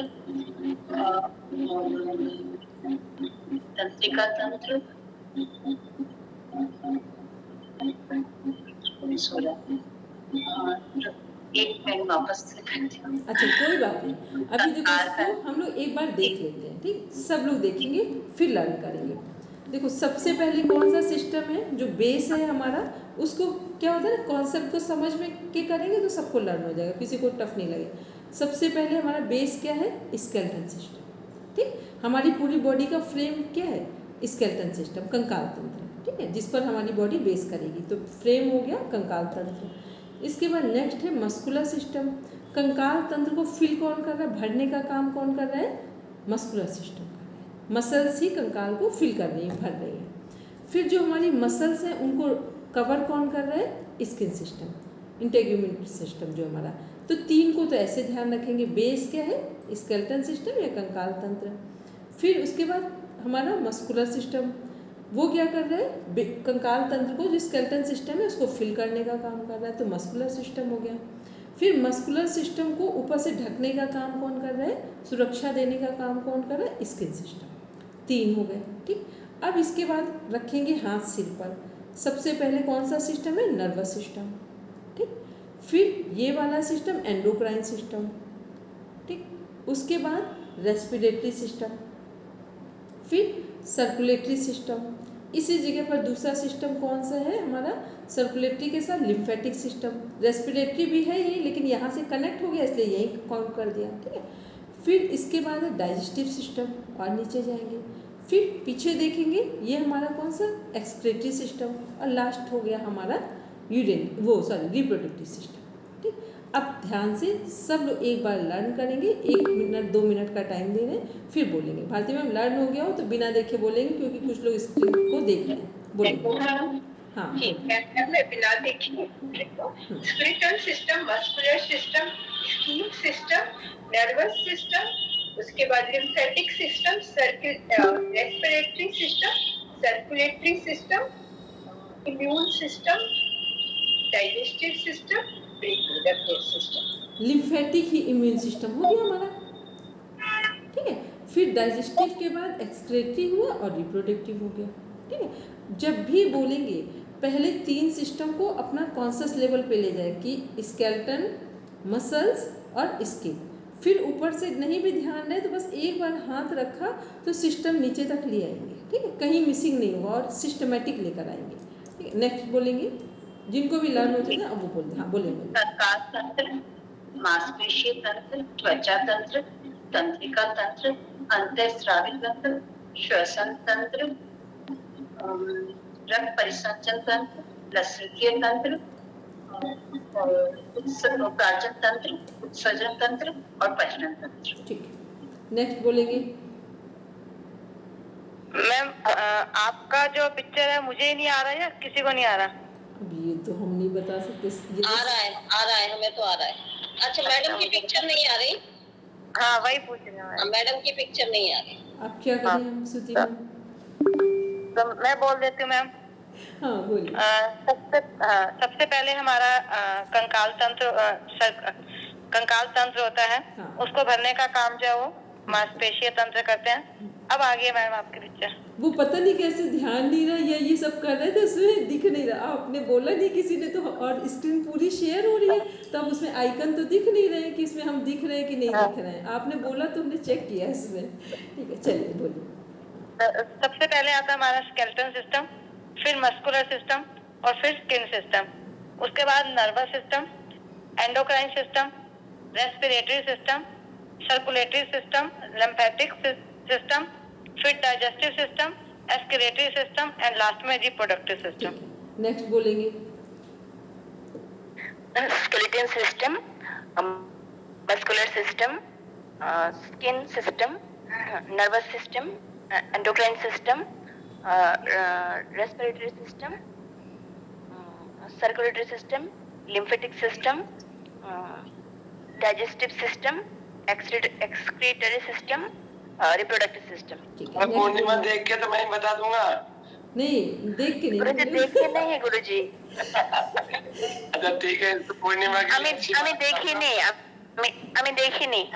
एक मिनट वापस से करती हूँ। अच्छा, कोई बात नहीं। अभी देखो इसको हम लोग एक बार देख लेते हैं, ठीक? सब लोग देखेंगे फिर लर्न करेंगे। देखो सबसे पहले कौन सा सिस्टम है जो बेस है हमारा, उसको क्या होता है ना, कॉन्सेप्ट को समझ में के करेंगे तो सबको लर्न हो जाएगा, किसी को टफ नहीं लगेगा। सबसे पहले हमारा बेस क्या है? स्केलेटन सिस्टम, ठीक? हमारी पूरी बॉडी का फ्रेम क्या है? स्केलेटन सिस्टम, कंकाल तंत्र, ठीक है, जिस पर हमारी बॉडी बेस करेगी। तो फ्रेम हो गया कंकाल तंत्र। इसके बाद नेक्स्ट है मस्कुलर सिस्टम। कंकाल तंत्र को फिल कौन कर रहा है? भरने का काम कौन कर रहा है? मस्कुलर सिस्टम कर रहा है। मसल्स ही कंकाल को फिल कर रही है, भर रही है। फिर जो हमारी मसल्स हैं उनको कवर कौन कर रहा है? स्किन सिस्टम, इंटेग्यूमेंट सिस्टम जो हमारा। तो 3 को तो ऐसे ध्यान रखेंगे, बेस क्या है? स्केलेटन सिस्टम या कंकाल तंत्र। फिर उसके बाद हमारा मस्कुलर सिस्टम, वो क्या कर रहा है? कंकाल तंत्र को जो स्केलेटन सिस्टम है उसको फिल करने का काम कर रहा है, तो मस्कुलर सिस्टम हो गया। फिर मस्कुलर सिस्टम को ऊपर से ढकने का काम कौन कर रहा है? सुरक्षा देने का काम कौन कर रहा है? Skin system. 3 हो गए, ठीक? अब इसके बाद रखेंगे हाथ सिर पर। सबसे पहले कौन सा सिस्टम है? नर्वस सिस्टम, ठीक? फिर ये वाला सिस्टम एंडोक्राइन सिस्टम, ठीक? उसके बाद रेस्पिरेटरी सिस्टम, फिर सर्कुलेटरी सिस्टम। इसी जगह पर दूसरा सिस्टम कौन सा है हमारा? सर्कुलेटरी के साथ लिम्फेटिक सिस्टम। रेस्पिरेटरी भी है यही, लेकिन यहाँ से कनेक्ट हो गया इसलिए यही काउंट कर दिया, ठीक है? फिर इसके बाद है डाइजेस्टिव सिस्टम, और नीचे जाएंगे। फिर पीछे देखेंगे, ये हमारा कौन सा? Excretory system. और लास्ट हो गया हमारा रिप्रोडक्टिव सिस्टम, ठीक? अब ध्यान से सब लोग एक बार लर्न करेंगे, 1 मिनट 2 मिनट का टाइम दे रहे हैं, फिर बोलेंगे। भारती मैम लर्न हो गया हो तो बिना देखे बोलेंगे, क्योंकि कुछ लोग स्क्रीन को देख रहे हैं। बोलेंगे। हाँ, ठीक है, मैं बिना देखे skeletal system, muscular system, skin system, nervous system, उसके बाद lymphatic system, respiratory system, circulatory system, immune system, digestive system, reproductive system. Lymphatic ही इम्यून सिस्टम हो गया हमारा, ठीक है? फिर डाइजेस्टिव के बाद एक्सक्रीटरी हुआ और रिप्रोडक्टिव हो गया, ठीक है? जब भी बोलेंगे पहले 3 सिस्टम को अपना कॉन्शियस लेवल पे ले जाए कि स्केलेटन, मसल्स और स्किन। फिर ऊपर से नहीं भी ध्यान रहे तो बस एक बार हाथ रखा तो सिस्टम नीचे तक ले आएंगे, ठीक है? कहीं मिसिंग नहीं होगा और सिस्टमेटिक लेकर आएंगे, ठीक है? नेक्स्ट बोलेंगे, जिनको भी लर्न होते हैं अब वो बोलते हैं। हाँ, बोलेंगे। कंकाल तंत्र, मांसपेशीय तंत्र, त्वचा तंत्र, तंत्रिका तंत्र, अंतःस्रावी तंत्र, श्वसन तंत्र, रक्त परिसंचन तंत्र, लसीकीय तंत्र, उत्सर्जन तंत्र, उत्सर्जन तंत्र और प्रजनन तंत्र। ठीक, नेक्स्ट बोलेंगे। मैम आपका जो पिक्चर है मुझे ही नहीं आ रहा है या किसी को नहीं आ रहा? अब ये तो हम नहीं बता सकते, ये आ रहा है, हमें तो आ रहा है। अच्छा, मैडम की पिक्चर नहीं आ रही? हाँ वही पूछ रही हूँ। मैडम की पिक्चर नहीं आ रही। आप क्या करें हम श्रुति मैम? तो मैं बोल देती हूँ मैम। हाँ बोलिए। सबसे पहले हमारा कंकाल तंत्र होता है। हाँ। उसको भरने का काम जो है वो मांसपेशीय तंत्र करते हैं। अब आगे मैम आपकी पिक्चर। वो पता नहीं कैसे ध्यान नहीं रहा या ये सब कर रहे थे, उसमें दिख नहीं रहा। आपने बोला नहीं किसी ने तो, और स्क्रीन पूरी शेयर हो रही है, तब उसमें आइकन तो दिख नहीं रहे कि इसमें हम दिख रहे हैं कि नहीं दिख रहे हैं। आपने बोला तो हमने चेक किया इसमें। ठीक है, चलिए बोलिए। सबसे पहले आता है हमारा स्केलेटन सिस्टम, फिर मस्कुलर सिस्टम और फिर स्किन सिस्टम। उसके बाद nervous system, endocrine system, respiratory system, circulatory system, lymphatic system, फिर digestive system, excretory system and last में रिप्रोडक्टिव सिस्टम। नेक्स्ट बोलेंगे। Skeleton system, muscular system, skin system, nervous system, endocrine system, respiratory system, circulatory system, lymphatic system, digestive system, excretory system, reproductive system. Purnima देख के तो मैं बता दूंगा। नहीं देख के नहीं, गुरुजी देख के नहीं है गुरुजी। अच्छा ठीक है, तो पूर्णिमा की हमें देखी नहीं।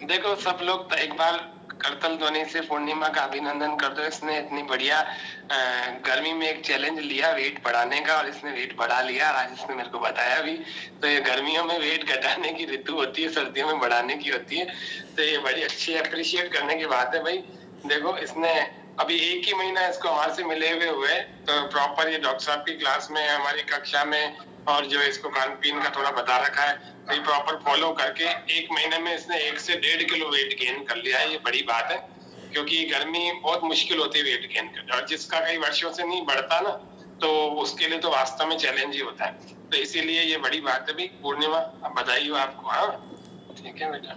देखो सब लोग एक बार करतल ध्वनि से पूर्णिमा का अभिनंदन कर दो। इसने इतनी बढ़िया गर्मी में एक चैलेंज लिया वेट बढ़ाने का, और इसने वेट बढ़ा लिया। आज इसने मेरे को बताया भी। तो ये गर्मियों में वेट घटाने की ऋतु होती है, सर्दियों में बढ़ाने की होती है। तो ये बड़ी अच्छी अप्रिशिएट करने की बात है भाई। देखो इसने अभी 1 ही महीना इसको हमारे से मिले हुए, तो प्रॉपर ये डॉक्टर साहब की क्लास में, हमारी कक्षा में, और जो इसको खान पीन का थोड़ा बता रखा है, तो ये प्रॉपर फॉलो करके 1 महीने में इसने 1 से 1.5 किलो वेट गेन कर लिया है। ये बड़ी बात है, क्योंकि गर्मी बहुत मुश्किल होती है वेट गेन करना, और जिसका कई वर्षों से नहीं बढ़ता ना, तो उसके लिए तो वास्तव में चैलेंज ही होता है। तो इसीलिए ये बड़ी बात है भाई। पूर्णिमा अब बधाई हो आपको। हाँ ठीक है बेटा।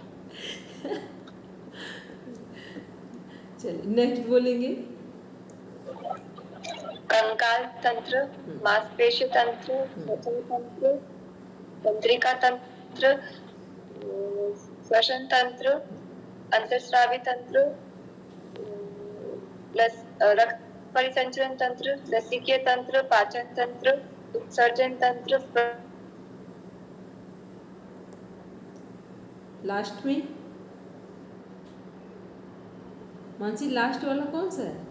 चलिए नेक्स्ट बोलेंगे। कंकाल तंत्र, मांसपेशी तंत्र, वचन तंत्र, तंत्रिका तंत्र, श्वसन तंत्र, अंतःस्रावी तंत्र, रक्त परिसंचरण तंत्र, लसीकीय तंत्र, पाचन तंत्र, उत्सर्जन तंत्र। लास्ट में मानसी, लास्ट वाला कौन सा है?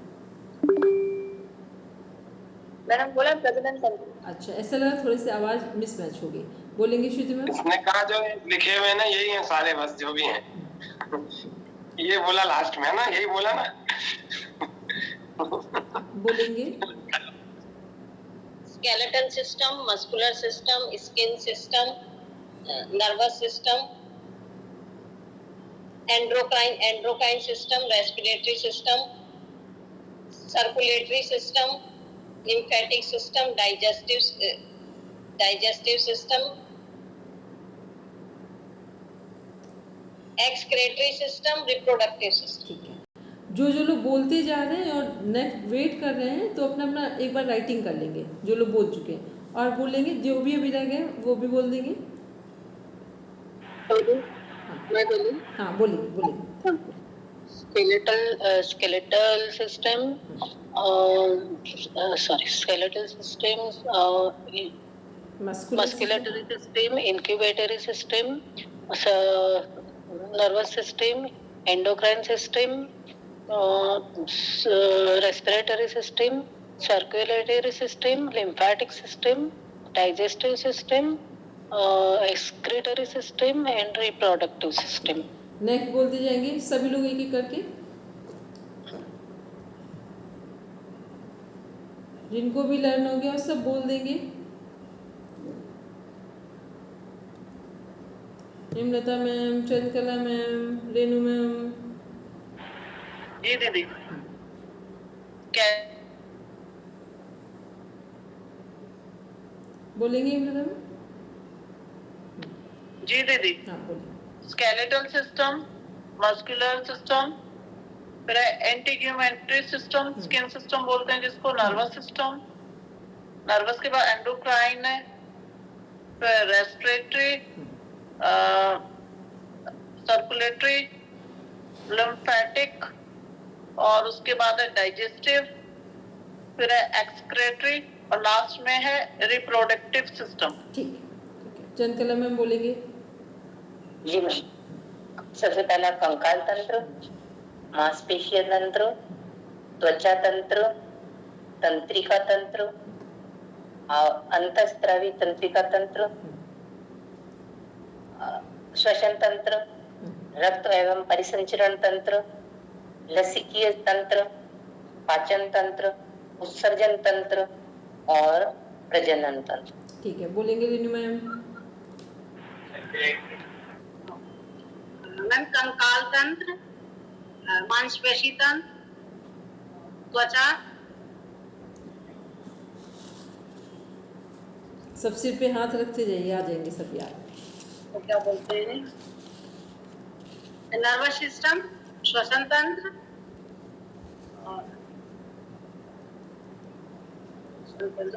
मैंने बोला प्रजनन तंत्र। अच्छा, ऐसा लगा थोड़ी सी आवाज मिसमैच हो गई। बोलेंगे श्रुति मैम। इसने कहा जो लिखे हुए ना यही है सारे, बस जो भी हैं। ये बोला लास्ट में ना, यही बोला ना। बोलेंगे। Skeleton system, muscular system, skin system, nervous system, endocrine system, respiratory system, circulatory system, lymphatic system, digestive system, excretory system, reproductive system. ठीक है, जो लोग बोलते जा रहे हैं और नेक्स्ट वेट कर रहे हैं, तो अपना अपना एक बार राइटिंग कर लेंगे जो लोग बोल चुके हैं, और बोलेंगे जो भी अभी रह गए वो भी बोल देंगे। मैं बोलूं? हाँ बोलिए। skeletal system, skeletal systems, musculatory system, incubatory system, nervous system, endocrine system, respiratory system, circulatory system, lymphatic system, digestive system, excretory system and reproductive system. Next बोलते जाएंगे सभी लोग एक एक करके, जिनको भी लर्न हो गया सब बोल देंगे। Hemlata ma'am, Chandrakala ma'am, Renu ma'am. जी दीदी। बोलेंगे हेमलता मैम? जी दीदी। हाँ बोलिए। स्केलेटल सिस्टम, मस्कुलर सिस्टम, फिर है एंटीग्यूमेंट्री सिस्टम, स्किन सिस्टम बोलते हैं जिसको, नर्वस सिस्टम, नर्वस के बाद एंडोक्राइन है, फिर रेस्पिरेटरी, सर्कुलेटरी, लिम्फेटिक, और उसके बाद है डाइजेस्टिव, फिर है एक्सक्रेटरी, और लास्ट में है रिप्रोडक्टिव सिस्टम। ठीक है, चंद्रकला मैम बोलेंगे। जी मैम, सबसे पहला कंकाल तंत्र, मांसपेशीय तंत्र, त्वचा तंत्र, तंत्रिका तंत्र, और अंतःस्रावी तंत्रिका तंत्र, श्वसन तंत्र, रक्त एवं परिसंचरण तंत्र, लसिकीय तंत्र, पाचन तंत्र, उत्सर्जन तंत्र और प्रजनन तंत्र। ठीक है, बोलेंगे रीनू मैम। मैम कंकाल तंत्र, मांसपेशी तंत्र, त्वचा, सब सिर पे हाथ रखते जाइए, आ जाएंगे सब याद। तो क्या बोलते हैं, नर्वस सिस्टम, श्वसन तंत्र, और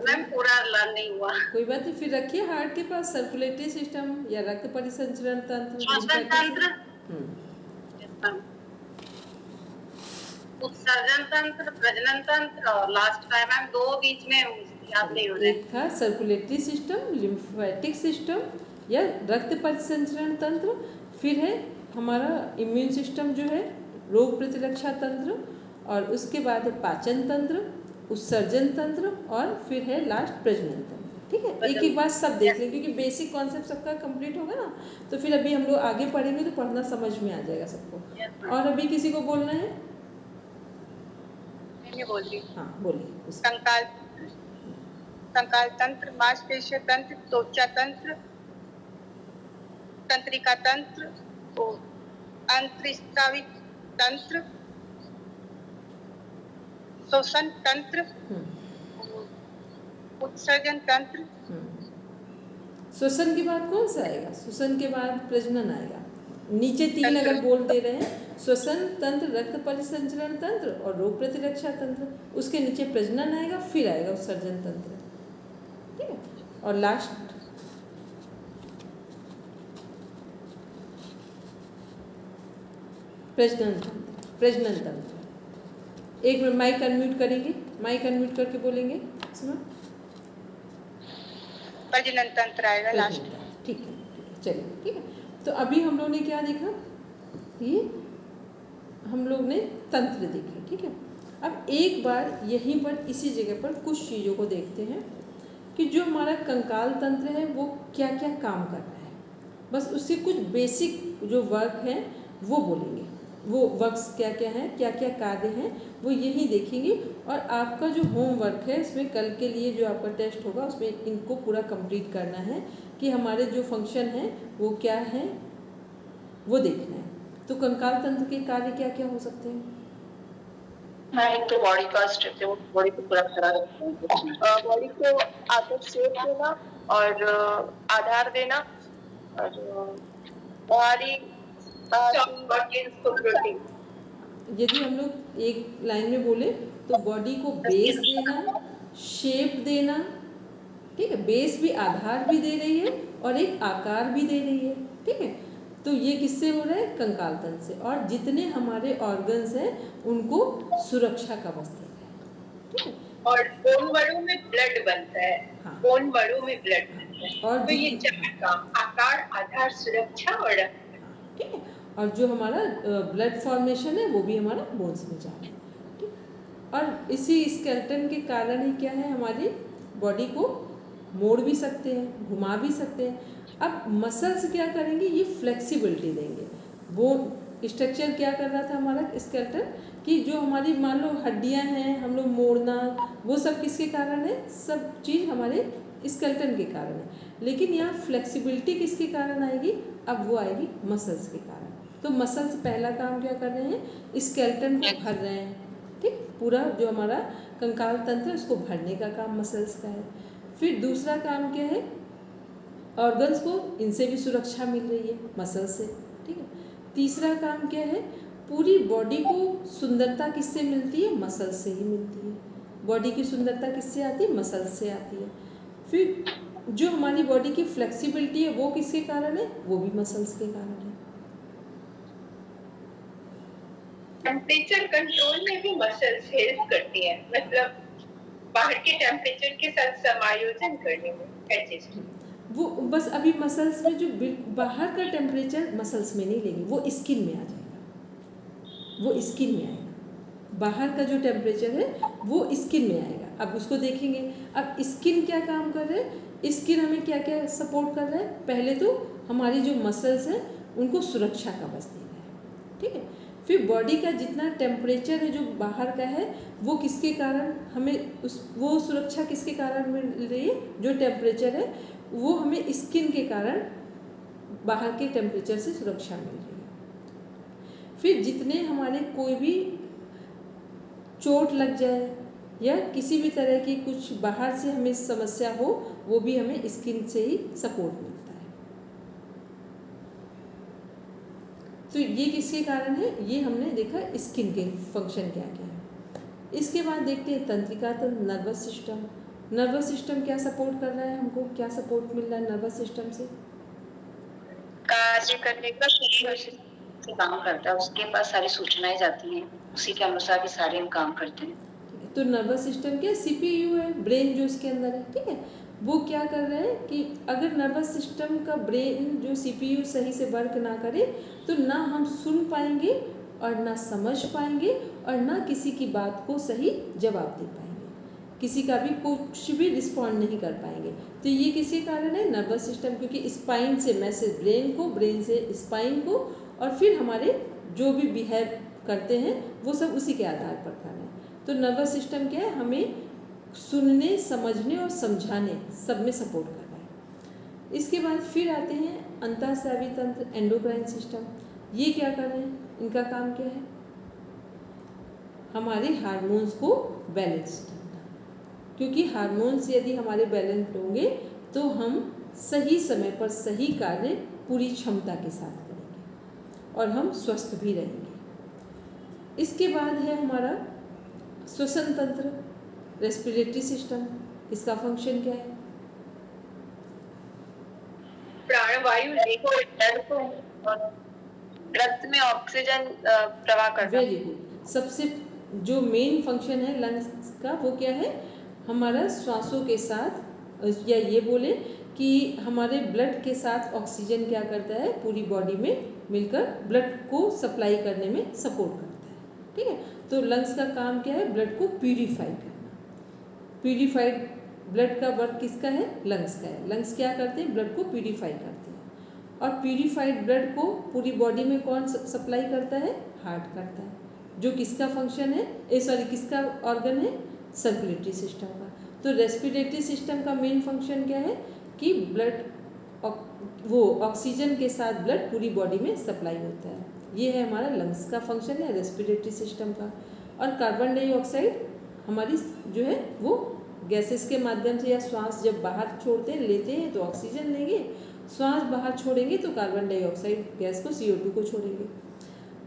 मैम पूरा लर्न नहीं हुआ। कोई बात नहीं, फिर रखिए हार्ट के पास सर्कुलेटरी सिस्टम या रक्त परिसंचरण तंत्र, श्वसन तंत्र, उत्सर्जन तंत्र, प्रजनन तंत्र, और लास्ट का है मैम दो बीच में याद नहीं हो रहे। एक था सर्कुलेटरी सिस्टम, लिम्फेटिक सिस्टम या रक्त परिसंचरण तंत्र, फिर है हमारा इम्यून सिस्टम जो है, रोग प्रतिरक्षा तंत्र, और उसके बाद है पाचन तंत्र, उत्सर्जन तंत्र, और फिर है लास्ट प्रजनन तंत्र। ठीक है, एक एक बार सब देख लें क्योंकि बेसिक कॉन्सेप्ट सबका कंप्लीट होगा ना, तो फिर अभी हम लोग आगे पढ़ेंगे तो पढ़ना समझ में आ जाएगा सबको। और अभी किसी को बोलना है? मैं बोल रही। हाँ बोलिए। कंकाल तंत्र, मांसपेशीय तंत्र, त्वचा तंत्र, तंत्रिका तंत्र, अंतःस्रावी तंत्र, श्वसन तंत्र, उत्सर्जन तंत्र। श्वसन के बाद कौन सा आएगा? श्वसन के बाद प्रजनन आएगा। नीचे तीन अगर बोल दे रहे हैं, श्वसन तंत्र, रक्त परिसंचरण तंत्र और रोग प्रतिरक्षा तंत्र, उसके नीचे प्रजनन आएगा, फिर आएगा उत्सर्जन तंत्र। ठीक है, और लास्ट प्रजनन तंत्र। एक मिनट, माइक अनम्यूट करेंगे, माइक अनम्यूट करके बोलेंगे इसमें। प्रजनन तंत्र आएगा लास्ट। ठीक है, चलिए ठीक है। तो अभी हम लोग ने क्या देखा, ये हम लोग ने तंत्र देखे। ठीक है, अब एक बार यहीं पर इसी जगह पर कुछ चीज़ों को देखते हैं कि जो हमारा कंकाल तंत्र है वो क्या क्या काम कर रहा है। बस उससे कुछ बेसिक जो वर्क है वो बोलेंगे, वो वर्क्स क्या क्या हैं, क्या क्या कार्य हैं, वो यही देखेंगे। और आपका जो होमवर्क है उसमें कल के लिए जो आपका टेस्ट होगा उसमें इनको पूरा कंप्लीट करना है कि हमारे जो फंक्शन है वो क्या है वो देखना है। तो कंकाल तंत्र के कार्य क्या क्या हो सकते हैं? एक तो बॉडी का स्ट्रक्चर, बॉडी को पूरा खड़ा रखना, बॉडी को आकर शेप देना और आधार देना, और बाहरी यदि हम लोग एक लाइन में बोले तो बॉडी को बेस देना, शेप देना। ठीक है, बेस भी आधार भी दे रही है और एक आकार भी दे रही है। ठीक है, तो ये किससे हो रहा है? कंकाल तंत्र से। और जितने हमारे ऑर्गन्स हैं उनको सुरक्षा का वस्त्र है। ठीक है, और बोन मड़ों में ब्लड बनता है। हाँ। बोन मड़ों में ब्लड बनता है। और तो ये चार काम, आकार, आधार, सुरक्षा और ठीक है, और जो हमारा ब्लड फॉर्मेशन है वो भी हमारा बोन्स में जा रहा है। ठीक, और इसी स्केलेटन के कारण ही क्या है, हमारी बॉडी को मोड़ भी सकते हैं, घुमा भी सकते हैं। अब मसल्स क्या करेंगे, ये फ्लेक्सिबिलिटी देंगे। बोन स्ट्रक्चर क्या कर रहा था हमारा स्केलेटन, कि जो हमारी मान लो हड्डियां हैं, हम लोग मोड़ना, वो सब किसके कारण है? सब चीज़ हमारे स्केलेटन के कारण है। लेकिन यहाँ फ्लेक्सिबिलिटी किसके कारण आएगी? अब वो आएगी मसल्स के कारण। तो मसल्स पहला काम क्या कर रहे हैं? स्केलेटन को भर रहे हैं। ठीक, पूरा जो हमारा कंकाल तंत्र है उसको भरने का काम मसल्स का है। फिर दूसरा काम क्या है? ऑर्गन्स को इनसे भी सुरक्षा मिल रही है, मसल से। ठीक है, तीसरा काम क्या है, पूरी बॉडी को सुंदरता किससे मिलती है? मसल से ही मिलती है। बॉडी की सुंदरता किससे आती है? मसल से आती है। फिर जो हमारी बॉडी की फ्लेक्सिबिलिटी है वो किसके कारण है? वो भी मसल्स के कारण है। टेम्परेचर कंट्रोल में भी मसल्स हेल्प करती है, मतलब बाहर के टेम्परेचर के साथ समायोजन करने में, एडजस्ट। वो बस अभी मसल्स में जो बाहर का टेम्परेचर मसल्स में नहीं लेंगे, वो स्किन में आ जाएगा, वो स्किन में आएगा। बाहर का जो टेम्परेचर है वो स्किन में आएगा। अब उसको देखेंगे। अब स्किन क्या काम कर रहे हैं? स्किन हमें क्या क्या सपोर्ट कर रहा है? पहले तो हमारी जो मसल्स हैं उनको सुरक्षा कवच दे रहा है, ठीक है। फिर बॉडी का जितना टेम्परेचर है जो बाहर का है वो किसके कारण हमें वो सुरक्षा किसके कारण मिल रही है? जो टेम्परेचर है वो हमें स्किन के कारण बाहर के टेम्परेचर से सुरक्षा मिल रही है। फिर जितने हमारे कोई भी चोट लग जाए या किसी भी तरह की कुछ बाहर से हमें समस्या हो, वो भी हमें स्किन से ही सपोर्ट मिलता है। तो ये किसके कारण है? ये हमने देखा स्किन के फंक्शन क्या क्या है। इसके बाद देखते हैं तंत्रिका तंत्र, नर्वस सिस्टम। नर्वस सिस्टम क्या सपोर्ट कर रहा है? हमको क्या सपोर्ट मिल रहा है नर्वस सिस्टम से? कार्य करने का से काम करता है, उसके पास सारी सूचनाएं जाती हैं, उसी के अनुसार ही सारे हम काम करते हैं। तो नर्वस सिस्टम क्या? सीपीयू है, ब्रेन जो इसके अंदर है, ठीक है। वो क्या कर रहा है कि अगर नर्वस सिस्टम का ब्रेन जो सीपीयू सही से वर्क ना करे तो ना हम सुन पाएंगे और ना समझ पाएंगे और ना किसी की बात को सही जवाब दे पाएंगे, किसी का भी कुछ भी रिस्पॉन्ड नहीं कर पाएंगे। तो ये किसके कारण है? नर्वस सिस्टम, क्योंकि स्पाइन से मैसेज ब्रेन को, ब्रेन से स्पाइन को, और फिर हमारे जो भी बिहेव करते हैं वो सब उसी के आधार पर कर रहे हैं। तो नर्वस सिस्टम क्या है? हमें सुनने, समझने और समझाने सब में सपोर्ट कर रहा है। इसके बाद फिर आते हैं अंतःस्रावी तंत्र, एंडोक्राइन सिस्टम। ये क्या कर रहे हैं? इनका काम क्या है? हमारे हार्मोन्स को बैलेंस करना, क्योंकि हार्मोन्स यदि हमारे बैलेंस होंगे तो हम सही समय पर सही कार्य पूरी क्षमता के साथ करेंगे और हम स्वस्थ भी रहेंगे। इसके बाद है हमारा श्वसन तंत्र, रेस्पिरेटरी सिस्टम। इसका फंक्शन क्या है? प्राणवायु लेकर ब्लड को और रक्त में ऑक्सीजन प्रवाह करना। Very good. सबसे जो मेन फंक्शन है लंग्स का वो क्या है? हमारा श्वासों के साथ, या ये बोले कि हमारे ब्लड के साथ ऑक्सीजन क्या करता है? पूरी बॉडी में मिलकर ब्लड को सप्लाई करने में सपोर्ट करता है, ठीक है। तो लंग्स का काम क्या है? ब्लड को प्यूरिफाई करना। प्यूरिफाइड ब्लड का वर्क किसका है? लंग्स का है। लंग्स क्या करते हैं? ब्लड को प्यूरिफाई करते हैं। और प्यूरिफाइड ब्लड को पूरी बॉडी में कौन सप्लाई करता है? हार्ट करता है, जो किसका फंक्शन है? किसका ऑर्गन है? सर्कुलेटरी सिस्टम का। तो रेस्पिरेटरी सिस्टम का मेन फंक्शन क्या है? कि ब्लड वो ऑक्सीजन के साथ ब्लड पूरी बॉडी में सप्लाई होता है। ये है हमारा लंग्स का फंक्शन है, रेस्पिरेटरी सिस्टम का। और कार्बन डाइऑक्साइड हमारी जो है वो गैसेस के माध्यम से, या श्वास जब बाहर छोड़ते हैं, लेते हैं तो ऑक्सीजन लेंगे, श्वास बाहर छोड़ेंगे तो कार्बन डाइऑक्साइड गैस को, CO2 को छोड़ेंगे।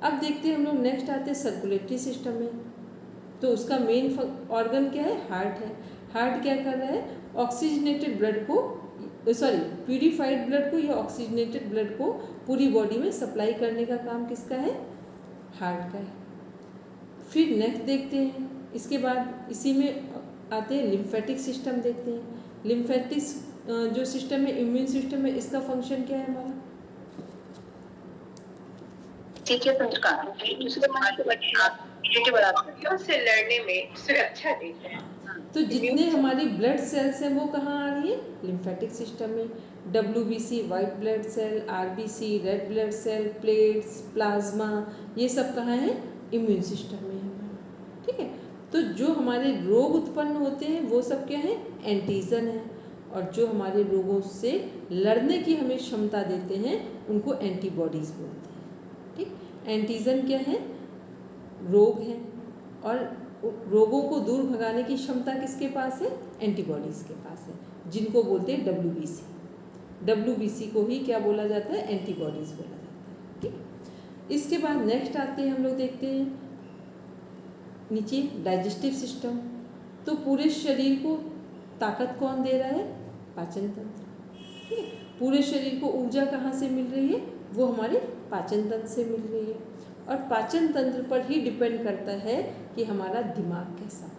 अब देखते हैं हम लोग नेक्स्ट आते हैं सर्कुलेटरी सिस्टम में। तो उसका मेन ऑर्गन क्या है? हार्ट है। हार्ट क्या कर रहा है? ऑक्सीजनेटेड ब्लड को, प्यूरिफाइड ब्लड को या ऑक्सीजनेटेड ब्लड को पूरी बॉडी में सप्लाई करने का काम किसका है? हार्ट का है। फिर नेक्स्ट देखते हैं, इसके बाद इसी में आते हैं लिम्फेटिक सिस्टम देखते हैं। लिम्फेटिक्स जो सिस्टम है, इम्यून सिस्टम है, इसका फंक्शन क्या है हमारा? ठीक है, से लड़ने में सुरक्षा देते हैं। तो जितने हमारी ब्लड सेल्स हैं वो कहाँ आ रही है? लिम्फेटिक सिस्टम में। WBC white blood cell, RBC red blood cell, plates, plasma, ये सब कहाँ है? इम्यून सिस्टम में है हमारा, ठीक है। तो जो हमारे रोग उत्पन्न होते हैं वो सब क्या है? एंटीजन है। और जो हमारे रोगों से लड़ने की हमें क्षमता देते हैं उनको एंटीबॉडीज़ बोलते हैं, ठीक। एंटीजन क्या है? रोग है, और रोगों को दूर भगाने की क्षमता किसके पास है? एंटीबॉडीज़ के पास है, जिनको बोलते हैं WBC। WBC को ही क्या बोला जाता है? एंटीबॉडीज़ बोला जाता है, ठीक। इसके बाद नेक्स्ट आते हैं, हम लोग देखते हैं नीचे डाइजेस्टिव सिस्टम। तो पूरे शरीर को ताकत कौन दे रहा है? पाचन तंत्र। ठीक है, पूरे शरीर को ऊर्जा कहाँ से मिल रही है? वो हमारे पाचन तंत्र से मिल रही है। और पाचन तंत्र पर ही डिपेंड करता है कि हमारा दिमाग कैसा,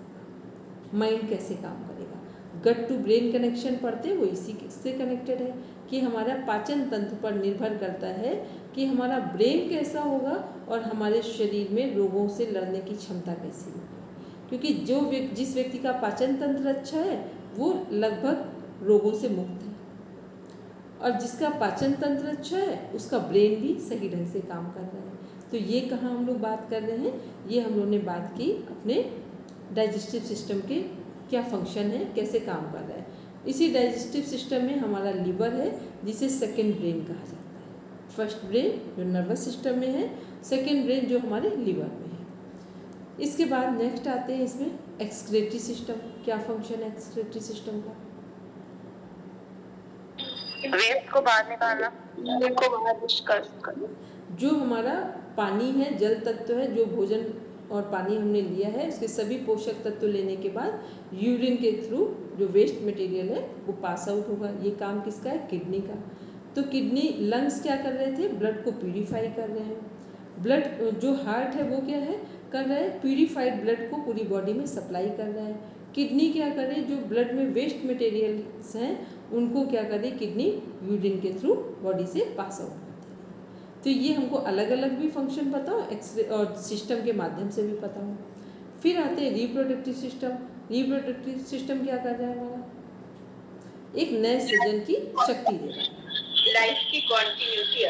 माइंड कैसे काम करेगा। गट टू ब्रेन कनेक्शन पढ़ते हैं, वो इसी से कनेक्टेड है कि हमारा पाचन तंत्र पर निर्भर करता है कि हमारा ब्रेन कैसा होगा और हमारे शरीर में रोगों से लड़ने की क्षमता कैसी होगी। क्योंकि जिस व्यक्ति का पाचन तंत्र अच्छा है वो लगभग रोगों से मुक्त है, और जिसका पाचन तंत्र अच्छा है उसका ब्रेन भी सही ढंग से काम कर रहा है। तो ये कहाँ हम लोग बात कर रहे हैं? ये हम लोग ने बात की अपने डाइजेस्टिव सिस्टम के क्या फंक्शन है, कैसे काम कर रहा है। इसी डाइजेस्टिव सिस्टम में हमारा लिवर है, जिसे सेकेंड ब्रेन कहा जाता है। फर्स्ट ब्रेन जो नर्वस सिस्टम में है, सेकेंड ब्रेन जो हमारे लिवर में है। इसके बाद नेक्स्ट आते हैं इसमें एक्सक्रेटरी सिस्टम। क्या फंक्शन है एक्सक्रेटरी सिस्टम का? वेस्ट को बाहर निकालना, को बाहर करना। जो हमारा पानी है, जल तत्व है, जो भोजन और पानी हमने लिया है उसके सभी पोषक तत्व लेने के बाद यूरिन के थ्रू जो वेस्ट मटेरियल है वो पास आउट होगा। ये काम किसका है? किडनी का। तो किडनी, लंग्स क्या कर रहे थे? ब्लड को प्यूरिफाई कर रहे हैं। ब्लड जो हार्ट है वो क्या है कर रहा है? प्यूरिफाइड ब्लड को पूरी बॉडी में सप्लाई कर रहा है। किडनी क्या कर रही है? जो ब्लड में वेस्ट मटेरियल्स हैं उनको क्या कर रही है? किडनी यूरिन के थ्रू बॉडी से पास आउट करती है। तो ये हमको अलग अलग भी फंक्शन पता हो, एक्सरे और सिस्टम के माध्यम से भी पता हो। फिर आते हैं रिप्रोडक्टिव सिस्टम। रिप्रोडक्टिव सिस्टम क्या कर रहा है? हमारा एक नए सृजन की शक्ति दे रहा है, लाइफ की कॉन्टिन्यूटी।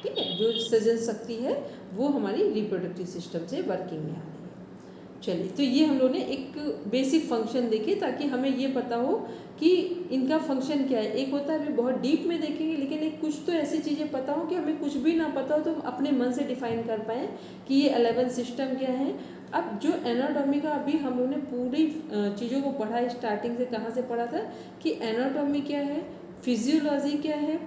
ठीक है, जो सृजन शक्ति है वो हमारी रिप्रोडक्टिव सिस्टम से वर्किंग में आ रही है। चलिए, तो ये हम लोगों ने एक बेसिक फंक्शन देखे ताकि हमें ये पता हो कि इनका फंक्शन क्या है। एक होता है अभी बहुत डीप में देखेंगे, लेकिन एक कुछ तो ऐसी चीज़ें पता हो कि हमें कुछ भी ना पता हो तो हम अपने मन से डिफाइन कर पाएँ कि ये 11 सिस्टम क्या है। अब जो एनाटॉमी का अभी हम लोगों ने पूरी चीज़ों को पढ़ा है, स्टार्टिंग से कहाँ से पढ़ा था कि एनाटॉमी क्या है, फिजियोलॉजी क्या है,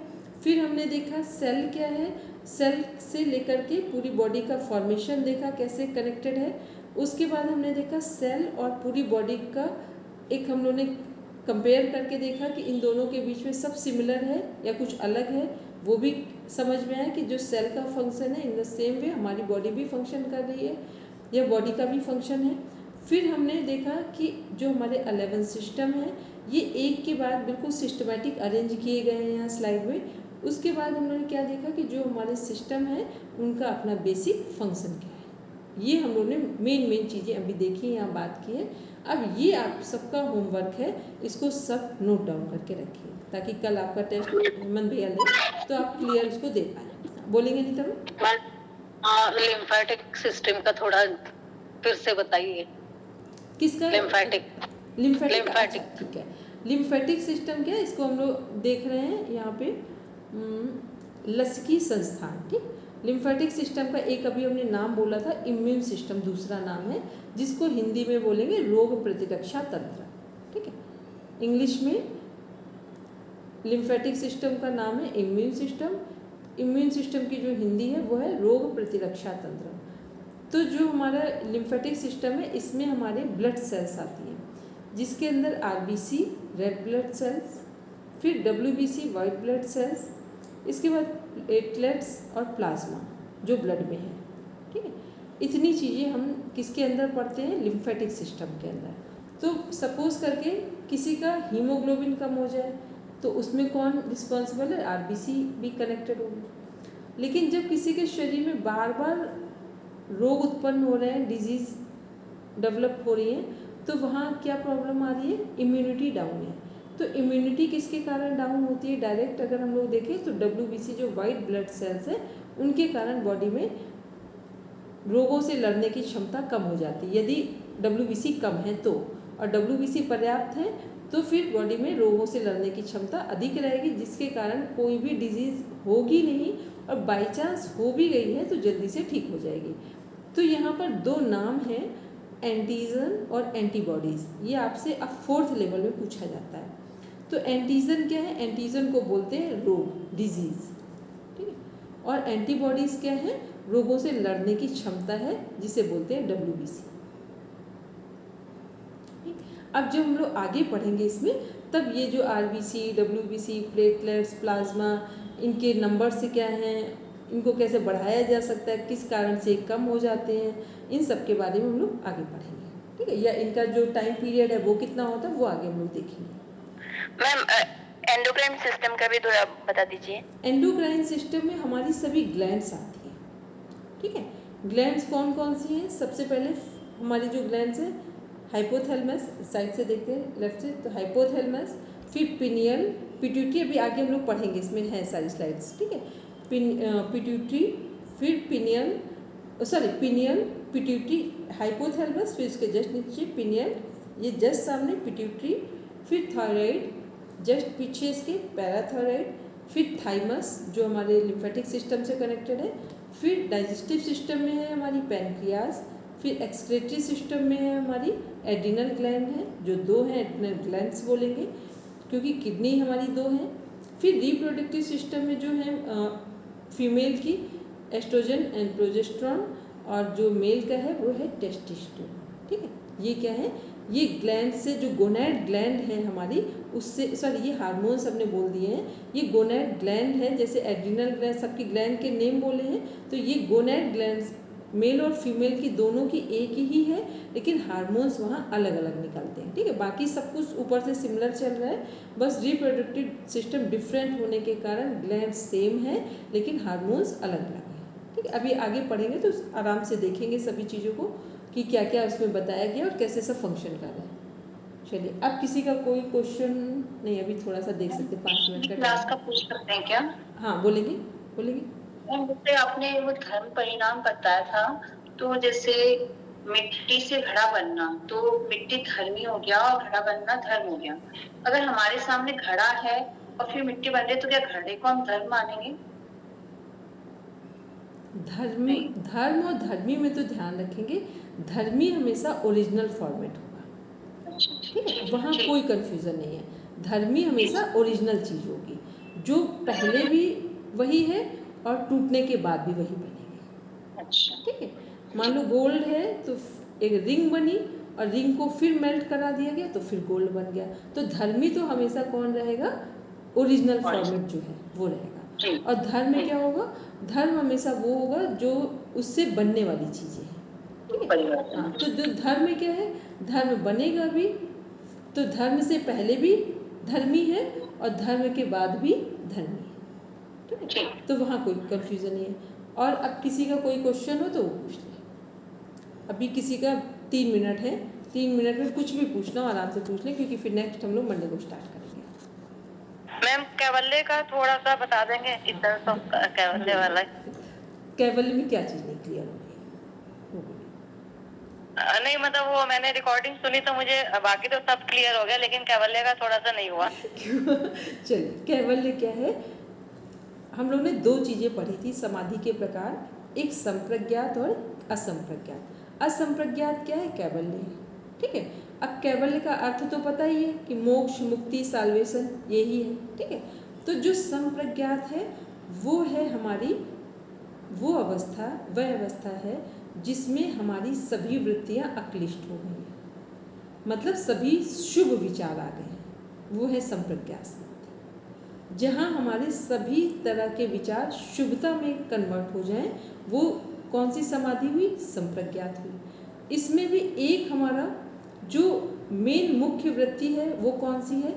फिर हमने देखा सेल क्या है, सेल से लेकर के पूरी बॉडी का फॉर्मेशन देखा कैसे कनेक्टेड है। उसके बाद हमने देखा सेल और पूरी बॉडी का एक हम लोगों ने कंपेयर करके देखा कि इन दोनों के बीच में सब सिमिलर है या कुछ अलग है, वो भी समझ में आया कि जो सेल का फंक्शन है इन द सेम वे हमारी बॉडी भी फंक्शन कर रही है, या बॉडी का भी फंक्शन है। फिर हमने देखा कि जो हमारे 11 सिस्टम है ये एक के बाद बिल्कुल सिस्टमेटिक अरेंज किए गए हैं यहाँ स्लाइड में। उसके बाद हम लोगों ने क्या देखा कि जो हमारे सिस्टम है उनका अपना बेसिक फंक्शन क्या है। ये हम लोगों ने मेन चीज़ें अभी देखी, यहाँ बात की है। अब ये आप सबका होमवर्क है, इसको सब नोट डाउन करके रखिए ताकि कल आपका टेस्ट हेमंत भैया ले तो आप क्लियर इसको दे पाए। बोलेंगे नीता मैम? लिम्फेटिक सिस्टम का थोड़ा फिर से बताइए। किसका? लिम्फेटिक। लिम्फेटिक, ठीक है। लिम्फेटिक सिस्टम क्या है, इसको हम लोग देख रहे हैं यहाँ पे लसिकी संस्थान। ठीक, लिम्फेटिक सिस्टम का एक अभी हमने नाम बोला था इम्यून सिस्टम, दूसरा नाम है जिसको हिंदी में बोलेंगे रोग प्रतिरक्षा तंत्र। ठीक है, इंग्लिश में लिम्फेटिक सिस्टम का नाम है इम्यून सिस्टम। इम्यून सिस्टम की जो हिंदी है वो है रोग प्रतिरक्षा तंत्र। तो जो हमारा लिम्फेटिक सिस्टम है इसमें हमारे ब्लड सेल्स आती हैं जिसके अंदर आरबीसी रेड ब्लड सेल्स, फिर डब्ल्यूबीसी वाइट ब्लड सेल्स, इसके बाद प्लेटलेट्स और प्लाज्मा जो ब्लड में है। ठीक है, इतनी चीज़ें हम किसके अंदर पढ़ते हैं? लिम्फेटिक सिस्टम के अंदर। तो सपोज करके किसी का हीमोग्लोबिन कम हो जाए तो उसमें कौन रिस्पॉन्सिबल है? आरबीसी भी कनेक्टेड होगी। लेकिन जब किसी के शरीर में बार बार रोग उत्पन्न हो रहे हैं, डिजीज़ डेवलप हो रही है, तो वहाँ क्या प्रॉब्लम आ रही है? इम्यूनिटी डाउन है। तो इम्यूनिटी किसके कारण डाउन होती है? डायरेक्ट अगर हम लोग देखें तो डब्ल्यूबीसी जो वाइट ब्लड सेल्स है उनके कारण बॉडी में रोगों से लड़ने की क्षमता कम हो जाती है। यदि डब्ल्यूबीसी कम है तो, और डब्ल्यूबीसी पर्याप्त है तो फिर बॉडी में रोगों से लड़ने की क्षमता अधिक रहेगी, जिसके कारण कोई भी डिजीज़ होगी नहीं, और बाई चांस हो भी गई है तो जल्दी से ठीक हो जाएगी। तो यहाँ पर दो नाम हैं, एंटीजन और एंटीबॉडीज़। ये आपसे अब 4th लेवल में पूछा जाता है। तो एंटीजन क्या है? एंटीजन को बोलते हैं रोग, डिजीज़। ठीक है, और एंटीबॉडीज़ क्या है? रोगों से लड़ने की क्षमता है, जिसे बोलते हैं WBC। अब जब हम लोग आगे पढ़ेंगे इसमें, तब ये जो RBC, WBC, प्लेटलेट्स, प्लाज्मा, इनके नंबर से क्या हैं, इनको कैसे बढ़ाया जा सकता है, किस कारण से कम हो जाते हैं, इन सब के बारे में हम लोग आगे पढ़ेंगे, ठीक है। या इनका जो टाइम पीरियड है वो कितना होता है, वो आगे हम लोग देखेंगे। मैम एंडोक्राइन सिस्टम का भी थोड़ा बता दीजिए। एंडोक्राइन सिस्टम में हमारी सभी ग्लैंड्स आती हैं, ठीक है। ग्लैंड्स कौन कौन सी हैं? सबसे पहले हमारी जो ग्लैंड्स हैं, हाइपोथैलेमस, साइड से देखते हैं लेफ्ट से, तो हाइपोथैलेमस, फिर पिनियल, पिट्यूटरी, अभी आगे हम लोग पढ़ेंगे, इसमें है सारी स्लाइड्स, ठीक है। पिट्यूटरी, फिर पिनियल, पिट्यूटरी, हाइपोथैलेमस, फिर इसके जस्ट नीचे पिनियल, ये जस्ट सामने पिट्यूटरी, फिर थायराइड, जस्ट पीछे इसके पैराथायराइड, फिर थाइमस जो हमारे लिम्फेटिक सिस्टम से कनेक्टेड है, फिर डाइजेस्टिव सिस्टम में है हमारी पैनक्रियाज, फिर एक्सक्रेटरी सिस्टम में है हमारी एड्रिनल ग्लैंड है, जो 2 हैं, एड्रिनल ग्लैंड्स बोलेंगे क्योंकि किडनी हमारी 2 हैं। फिर रिप्रोडक्टिव सिस्टम में जो है फीमेल की एस्ट्रोजन एंड प्रोजेस्टेरॉन, और जो मेल का है वो है टेस्टोस्टेरोन, ठीक है। ये क्या है? ये ग्लैंड से, जो गोनैड ग्लैंड है हमारी, उससे, ये हार्मोन्स हमने बोल दिए हैं, ये गोनैड ग्लैंड है, जैसे एड्रिनल ग्लैंड, सबकी ग्लैंड के नेम बोले हैं, तो ये गोनैड ग्लैंड्स मेल और फीमेल की दोनों की एक ही है, लेकिन हार्मोन्स वहाँ अलग अलग निकलते हैं, ठीक है। बाकी सब कुछ ऊपर से सिमिलर चल रहा है, बस रिप्रोडक्टिव सिस्टम डिफरेंट होने के कारण ग्लैंड सेम है, लेकिन हार्मोन्स अलग अलग हैं, ठीक है। अभी आगे पढ़ेंगे तो आराम से देखेंगे सभी चीज़ों को कि क्या क्या उसमें बताया गया और कैसे सब फंक्शन कर रहा है। चलिए, अब किसी का कोई क्वेश्चन नहीं? अभी थोड़ा सा देख सकते हैं, 5 मिनट का क्लास का पूछ सकते हैं क्या? हाँ, बोलेंगे। जैसे आपने वो धर्म परिणाम बताया था, तो जैसे मिट्टी से घड़ा बनना, तो मिट्टी धर्मी हो गया और घड़ा बनना धर्म हो गया। अगर हमारे सामने घड़ा है और फिर मिट्टी बन रही है, तो क्या घड़े को हम धर्म मानेंगे? धर्म और धर्मी में तो ध्यान रखेंगे, धर्मी हमेशा ओरिजिनल फॉर्मेट होगा, ठीक है, वहाँ कोई कंफ्यूजन नहीं है। धर्मी हमेशा ओरिजिनल चीज़ होगी, जो पहले भी वही है और टूटने के बाद भी वही बनेगी, ठीक है। मान लो गोल्ड है तो एक रिंग बनी और रिंग को फिर मेल्ट करा दिया गया तो फिर गोल्ड बन गया, तो धर्मी तो हमेशा कौन रहेगा? ओरिजिनल फॉर्मेट जो है वो रहेगा। और धर्म में क्या होगा? धर्म हमेशा वो होगा जो उससे बनने वाली चीज़ें हैं, ठीक है। हाँ, तो जो धर्म में क्या है? धर्म बनेगा भी, तो धर्म से पहले भी धर्मी है और धर्म के बाद भी धर्मी है, ठीक है। तो वहाँ कोई कंफ्यूजन नहीं है। और अब किसी का कोई क्वेश्चन हो तो वो पूछ ले। अभी किसी का 3 मिनट है, 3 मिनट में कुछ भी पूछना हो आराम से पूछ लें, क्योंकि फिर नेक्स्ट हम लोग मंडे को स्टार्ट करेंगे। मैम कैवल्य का थोड़ा सा बता देंगे, इधर तो कैवल्य वाला है। कैवल्य में क्या चीज़ नहीं क्लियर हो गई? नहीं, मतलब वो मैंने रिकॉर्डिंग सुनी तो मुझे, बाकी तो सब क्लियर हो गया, लेकिन कैवल्य का थोड़ा सा नहीं हुआ। चलिए, कैवल्य क्या है? हम लोग ने 2 चीज़ें पढ़ी थी समाधि के प्रकार, एक संप्रज्ञात और असंप्रज्ञात। असंप्रज्ञात क्या है? कैवल्य है, ठीक है। अब कैवल्य का अर्थ तो पता ही है कि मोक्ष, मुक्ति, साल्वेशन, यही है, ठीक है। तो जो संप्रज्ञात है वो है हमारी वो अवस्था, वह अवस्था है जिसमें हमारी सभी वृत्तियां अक्लिष्ट हो गई हैं, मतलब सभी शुभ विचार आ गए हैं, वो है संप्रज्ञात समाधि। जहाँ हमारे सभी तरह के विचार शुभता में कन्वर्ट हो जाएं, वो कौन सी समाधि हुई? संप्रज्ञात हुई। इसमें भी एक हमारा जो मेन मुख्य वृत्ति है वो कौन सी है?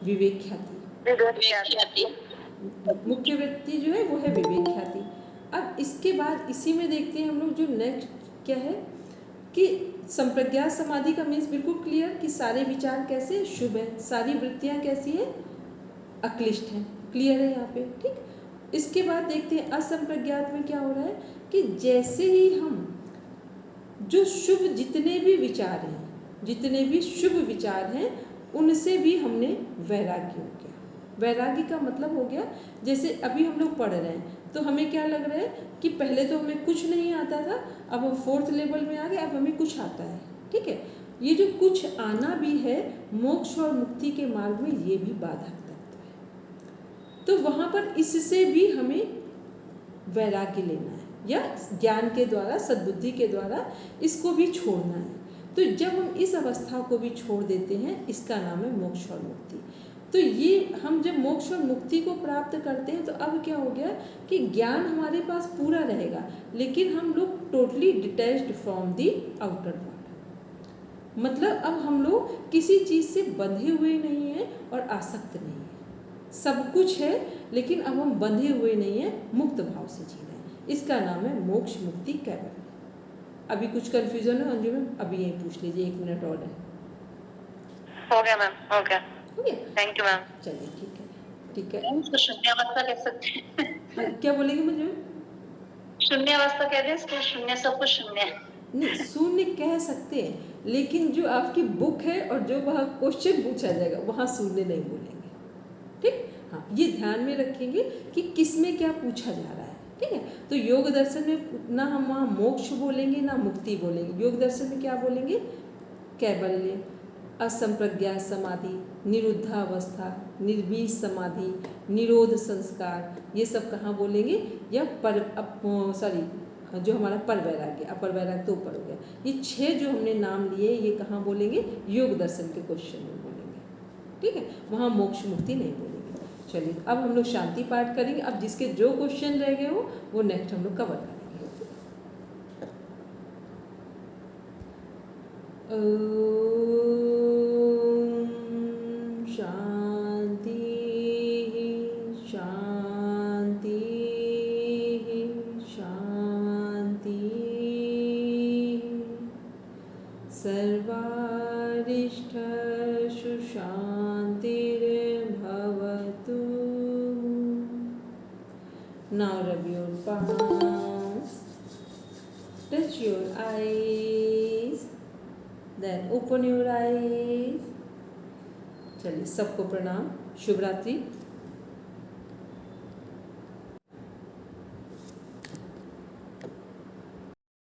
विवेक ख्याति। मुख्य वृत्ति जो है वो है विवेक ख्याति। अब इसके बाद इसी में देखते हैं हम लोग, जो नेक्स्ट क्या है कि संप्रज्ञात समाधि का मीन्स बिल्कुल क्लियर कि सारे विचार कैसे शुभ है, सारी वृत्तियां कैसी है? अक्लिष्ट हैं, क्लियर है यहाँ पे, ठीक। इसके बाद देखते हैं असंप्रज्ञात में क्या हो रहा है कि जैसे ही हम जो शुभ जितने भी विचार हैं, जितने भी शुभ विचार हैं, उनसे भी हमने वैराग्य हो गया। वैराग्य का मतलब हो गया, जैसे अभी हम लोग पढ़ रहे हैं तो हमें क्या लग रहा है कि पहले तो हमें कुछ नहीं आता था, अब हम 4th लेवल में आ गए, अब हमें कुछ आता है, ठीक है। ये जो कुछ आना भी है, मोक्ष और मुक्ति के मार्ग में ये भी बाधक तत्व है। तो वहाँ पर इससे भी हमें वैराग्य लेना है, या ज्ञान के द्वारा, सद्बुद्धि के द्वारा इसको भी छोड़ना है। तो जब हम इस अवस्था को भी छोड़ देते हैं, इसका नाम है मोक्ष और मुक्ति। तो ये हम जब मोक्ष और मुक्ति को प्राप्त करते हैं तो अब क्या हो गया कि ज्ञान हमारे पास पूरा रहेगा, लेकिन हम लोग totally detached from the outer world. मतलब अब हम लोग किसी चीज़ से बंधे हुए नहीं हैं और आसक्त नहीं हैं। सब कुछ है लेकिन अब हम बंधे हुए नहीं हैं, मुक्त भाव से जी रहे हैं। इसका नाम है मोक्ष, मुक्ति, कैवल्य। अभी कुछ कंफ्यूजन है अंजू मैम? अभी यही पूछ लीजिए, 1 मिनट और है। हो गया मैम, हो गया। हो गया, थैंक यू मैम। चलिए ठीक है, ठीक है। इसको शून्यावस्था कह सकते हैं। हाँ, क्या बोलेंगे मुझे? शून्यावस्था कह दें इसको, शून्य सब कुछ शून्य है। नहीं, शून्य कह सकते हैं, लेकिन जो आपकी बुक है और जो वहाँ क्वेश्चन पूछा जाएगा वहाँ शून्य नहीं बोलेंगे, ठीक? हाँ, ये ध्यान में रखेंगे कि किस में क्या पूछा जा रहा है, ठीक है? तो योग दर्शन में ना हम वहाँ मोक्ष बोलेंगे ना मुक्ति बोलेंगे। योग दर्शन में क्या बोलेंगे? कैवल्य, असंप्रज्ञात समाधि, निरुद्धावस्था, निर्वीज समाधि, निरोध संस्कार, ये सब कहाँ बोलेंगे? या जो हमारा पर वैराग्य, अपर वैराग्य तो ऊपर हो गया। ये 6 जो हमने नाम लिए ये कहाँ बोलेंगे? योग दर्शन के क्वेश्चन में बोलेंगे, ठीक है? वहाँ मोक्ष मुक्ति नहीं बोलेंगे। चलिए अब हम लोग शांति पाठ करेंगे। अब जिसके जो क्वेश्चन रह गए हो वो नेक्स्ट हम लोग कवर करेंगे। शांति शांति शांति। सर्वारिष्ठेषु शान्तिर्भवतु। Now rub your palms, touch your eyes, then open your eyes. चलिए सबको प्रणाम, शुभ रात्रि।